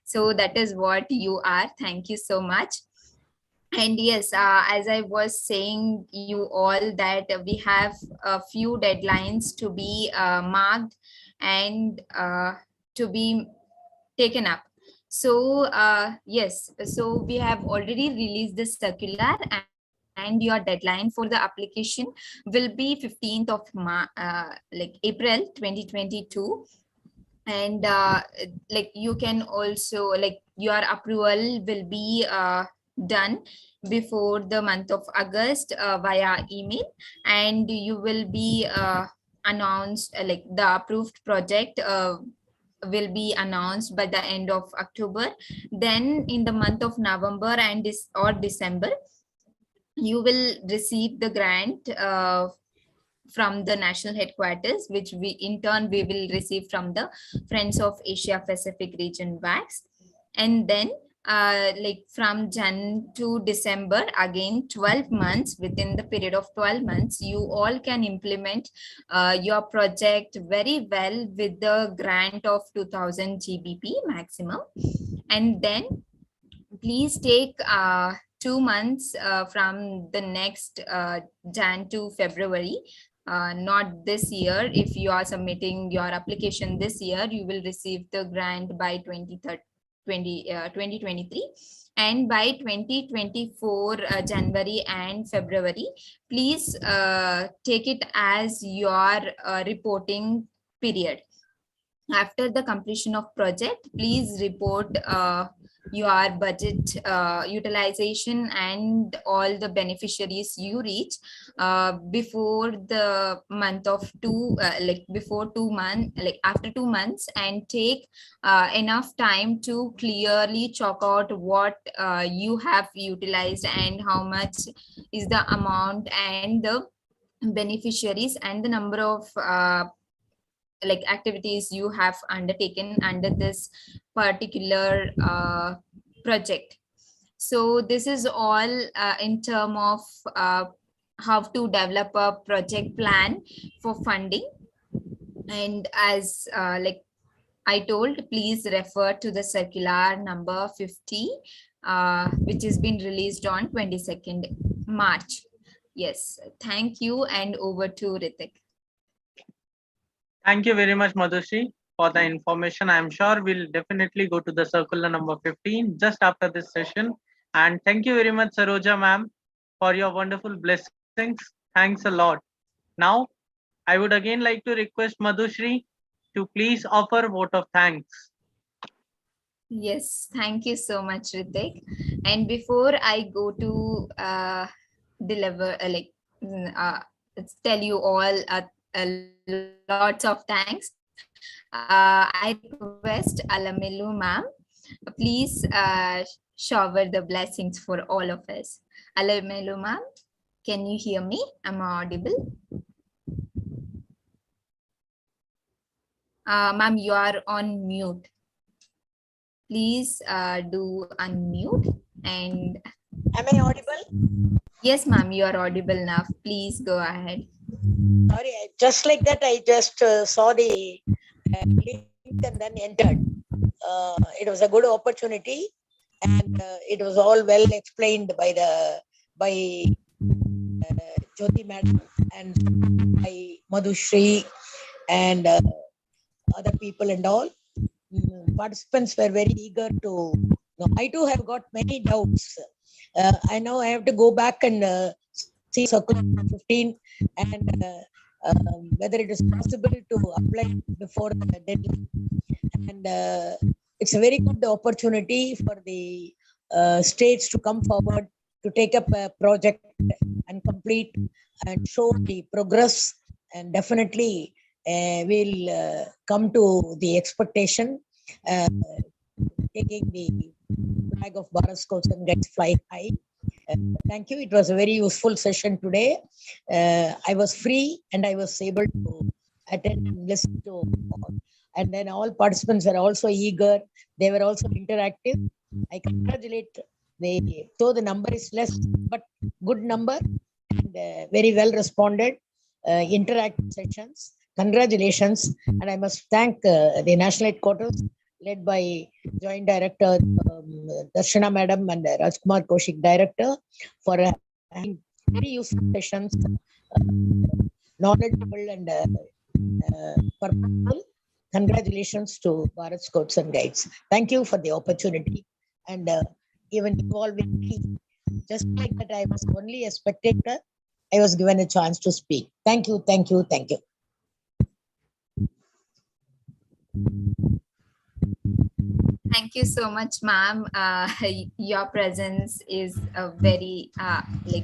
So that is what you are. Thank you so much. And yes, as I was saying you all, that we have a few deadlines to be marked and to be taken up. So yes, so we have already released the circular, and your deadline for the application will be 15th of April 2022. And like you can also, like, your approval will be done before the month of August via email, and you will be announced, like the approved project will be announced by the end of October. Then in the month of November and December, you will receive the grant from the national headquarters, which we in turn we will receive from the Friends of Asia Pacific Region Wagggs. And then like from Jan to December, again 12 months, within the period of 12 months, you all can implement your project very well with the grant of 2000 GBP maximum. And then please take 2 months from the next Jan to February, not this year. If you are submitting your application this year, you will receive the grant by 2023, and by 2024 January and February, please take it as your reporting period. After the completion of project, please report your budget utilization and all the beneficiaries you reach before the month of after 2 months, and take enough time to clearly chalk out what you have utilized and how much is the amount and the beneficiaries and the number of like activities you have undertaken under this particular project. So this is all in term of how to develop a project plan for funding. And as like I told, please refer to the circular number 50, which has been released on 22nd March. Yes, thank you, and over to Ritik. Thank you very much, Madhushri, for the information. I'm sure we'll definitely go to the circular number 15 just after this session. And thank you very much, Saroja ma'am, for your wonderful blessings. Thanks a lot. Now, I would again like to request Madhushri to please offer vote of thanks. Yes, thank you so much, Ritik. And before I go to deliver, tell you all lots of thanks, I request Alamilu ma'am, please shower the blessings for all of us. Alamilu ma'am, can you hear me? Am I audible? Ma'am, you are on mute. Please do unmute. And Am I audible? yes, ma'am, you are audible now. Please go ahead. Sorry, just like that, I just saw the link and then entered. It was a good opportunity, and it was all well explained by Jyoti madam and by Madhushri and other people and all. Participants were very eager to know. I too have got many doubts. I know I have to go back and see circular 15 and whether it is possible to apply before the deadline. And it's a very good opportunity for the states to come forward to take up a project and complete and show the progress, and definitely we'll come to the expectation, taking the flag of Bharat Scouts and Guides fly high. Thank you. It was a very useful session today. I was free and I was able to attend and listen to all. And then all participants were also eager. They were also interactive. I congratulate though the number is less, but good number and very well responded, interactive sessions. Congratulations. And I must thank the National Headquarters led by Joint Director Darshana Madam and Rajkumar Kaushik Director for having very useful sessions, knowledgeable and purposeful. Congratulations to Bharat Scouts and Guides. Thank you for the opportunity and even involving me. Just like that, I was only a spectator. I was given a chance to speak. Thank you, thank you, thank you. Thank you so much, ma'am. Your presence is a very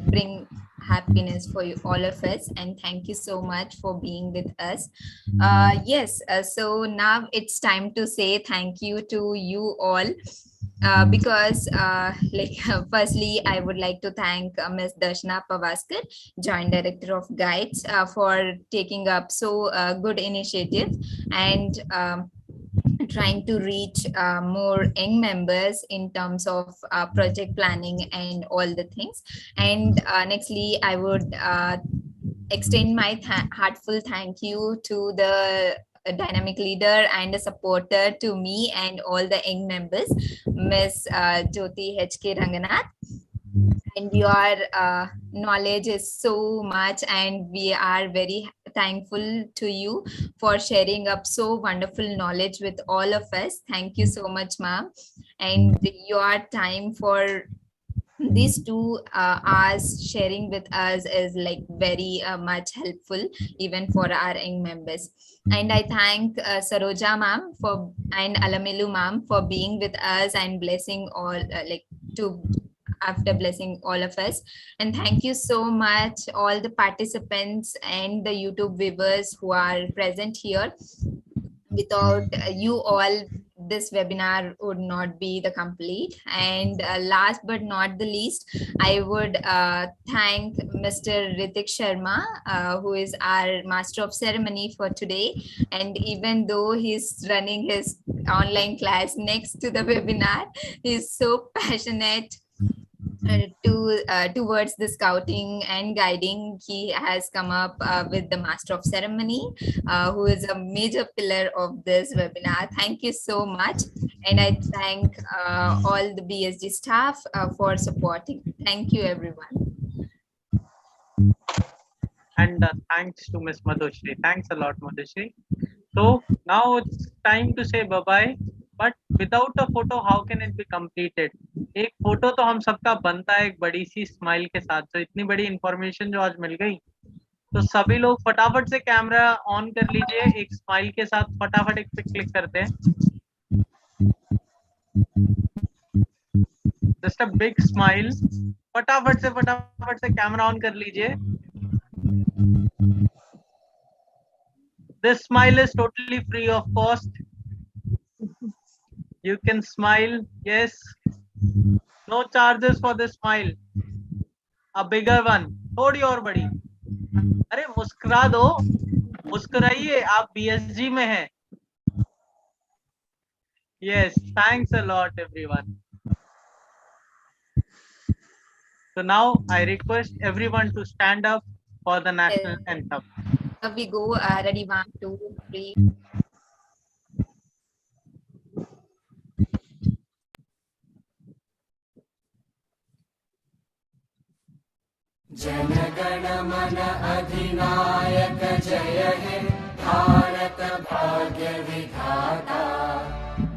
bring happiness for you, all of us, and thank you so much for being with us. Yes, so now it's time to say thank you to you all. Because firstly, I would like to thank Ms. Darshana Pavaskar, Joint Director of Guides, for taking up so good initiative and trying to reach more young members in terms of project planning and all the things. And nextly, I would extend my heartfelt thank you to the dynamic leader and a supporter to me and all the young members, Ms. Jyoti H.K. Ranganath. And your knowledge is so much, and we are very thankful to you for sharing up so wonderful knowledge with all of us. Thank you so much, ma'am. And your time for these 2 hours sharing with us is very much helpful even for our young members. And I thank Saroja ma'am and Alamilu ma'am for being with us and blessing all after blessing all of us. And thank you so much all the participants and the YouTube viewers who are present here. Without you all this webinar would not be the complete. And last but not the least, I would thank Mr. Ritik Sharma, who is our Master of Ceremony for today. And even though he's running his online class next to the webinar, he's so passionate towards the scouting and guiding. He has come up with the Master of Ceremony, who is a major pillar of this webinar. Thank you so much. And I thank all the BSG staff for supporting. Thank you, everyone. And thanks to Miss Madhushri. Thanks a lot, Madhushri. So now it's time to say bye-bye. But without a photo, how can it be completed? एक photo तो हम सबका बनता है एक बड़ी सी smile के साथ. तो इतनी बड़ी इंफॉर्मेशन जो आज मिल गई, तो सभी लोग फटाफट से कैमरा ऑन कर लीजिए. एक स्माइल के साथ फटाफट एक पिक क्लिक करते हैं. Just a big smile. फटाफट से कैमरा ऑन कर लीजिए. This smile is totally free of cost. You can smile. Yes. No charges for this smile. A bigger one. थोड़ी और बड़ी. अरे मुस्कुरा दो. मुस्कुराइए. आप BSG में हैं. Yes. Thanks a lot, everyone. So now I request everyone to stand up for the national anthem. We go ready, 1, 2, 3. जनगण मन अधिनायक जय हे भारत भाग्य विधाता.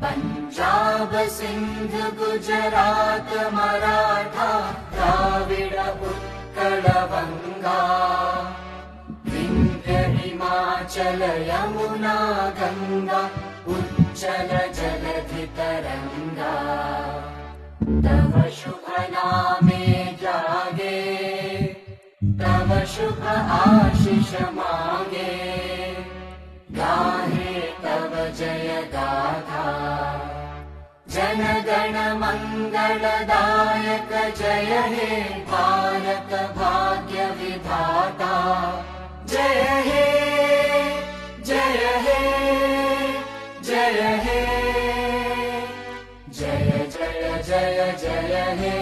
पंजाब सिंध गुजरात मराठा द्राविड उत्कल बंगा. विंध्य हिमाचल यमुना गंगा उच्चल जलधि तरंगा. तव शुभ नामे जागे, तव शुभ आशीष मांगे. गाहे तव जय गाथा. जन गण मंगलदायक जय हे भारत भाग्य विधाता. जय हे जय हे जय हे जय जय जय जय हे.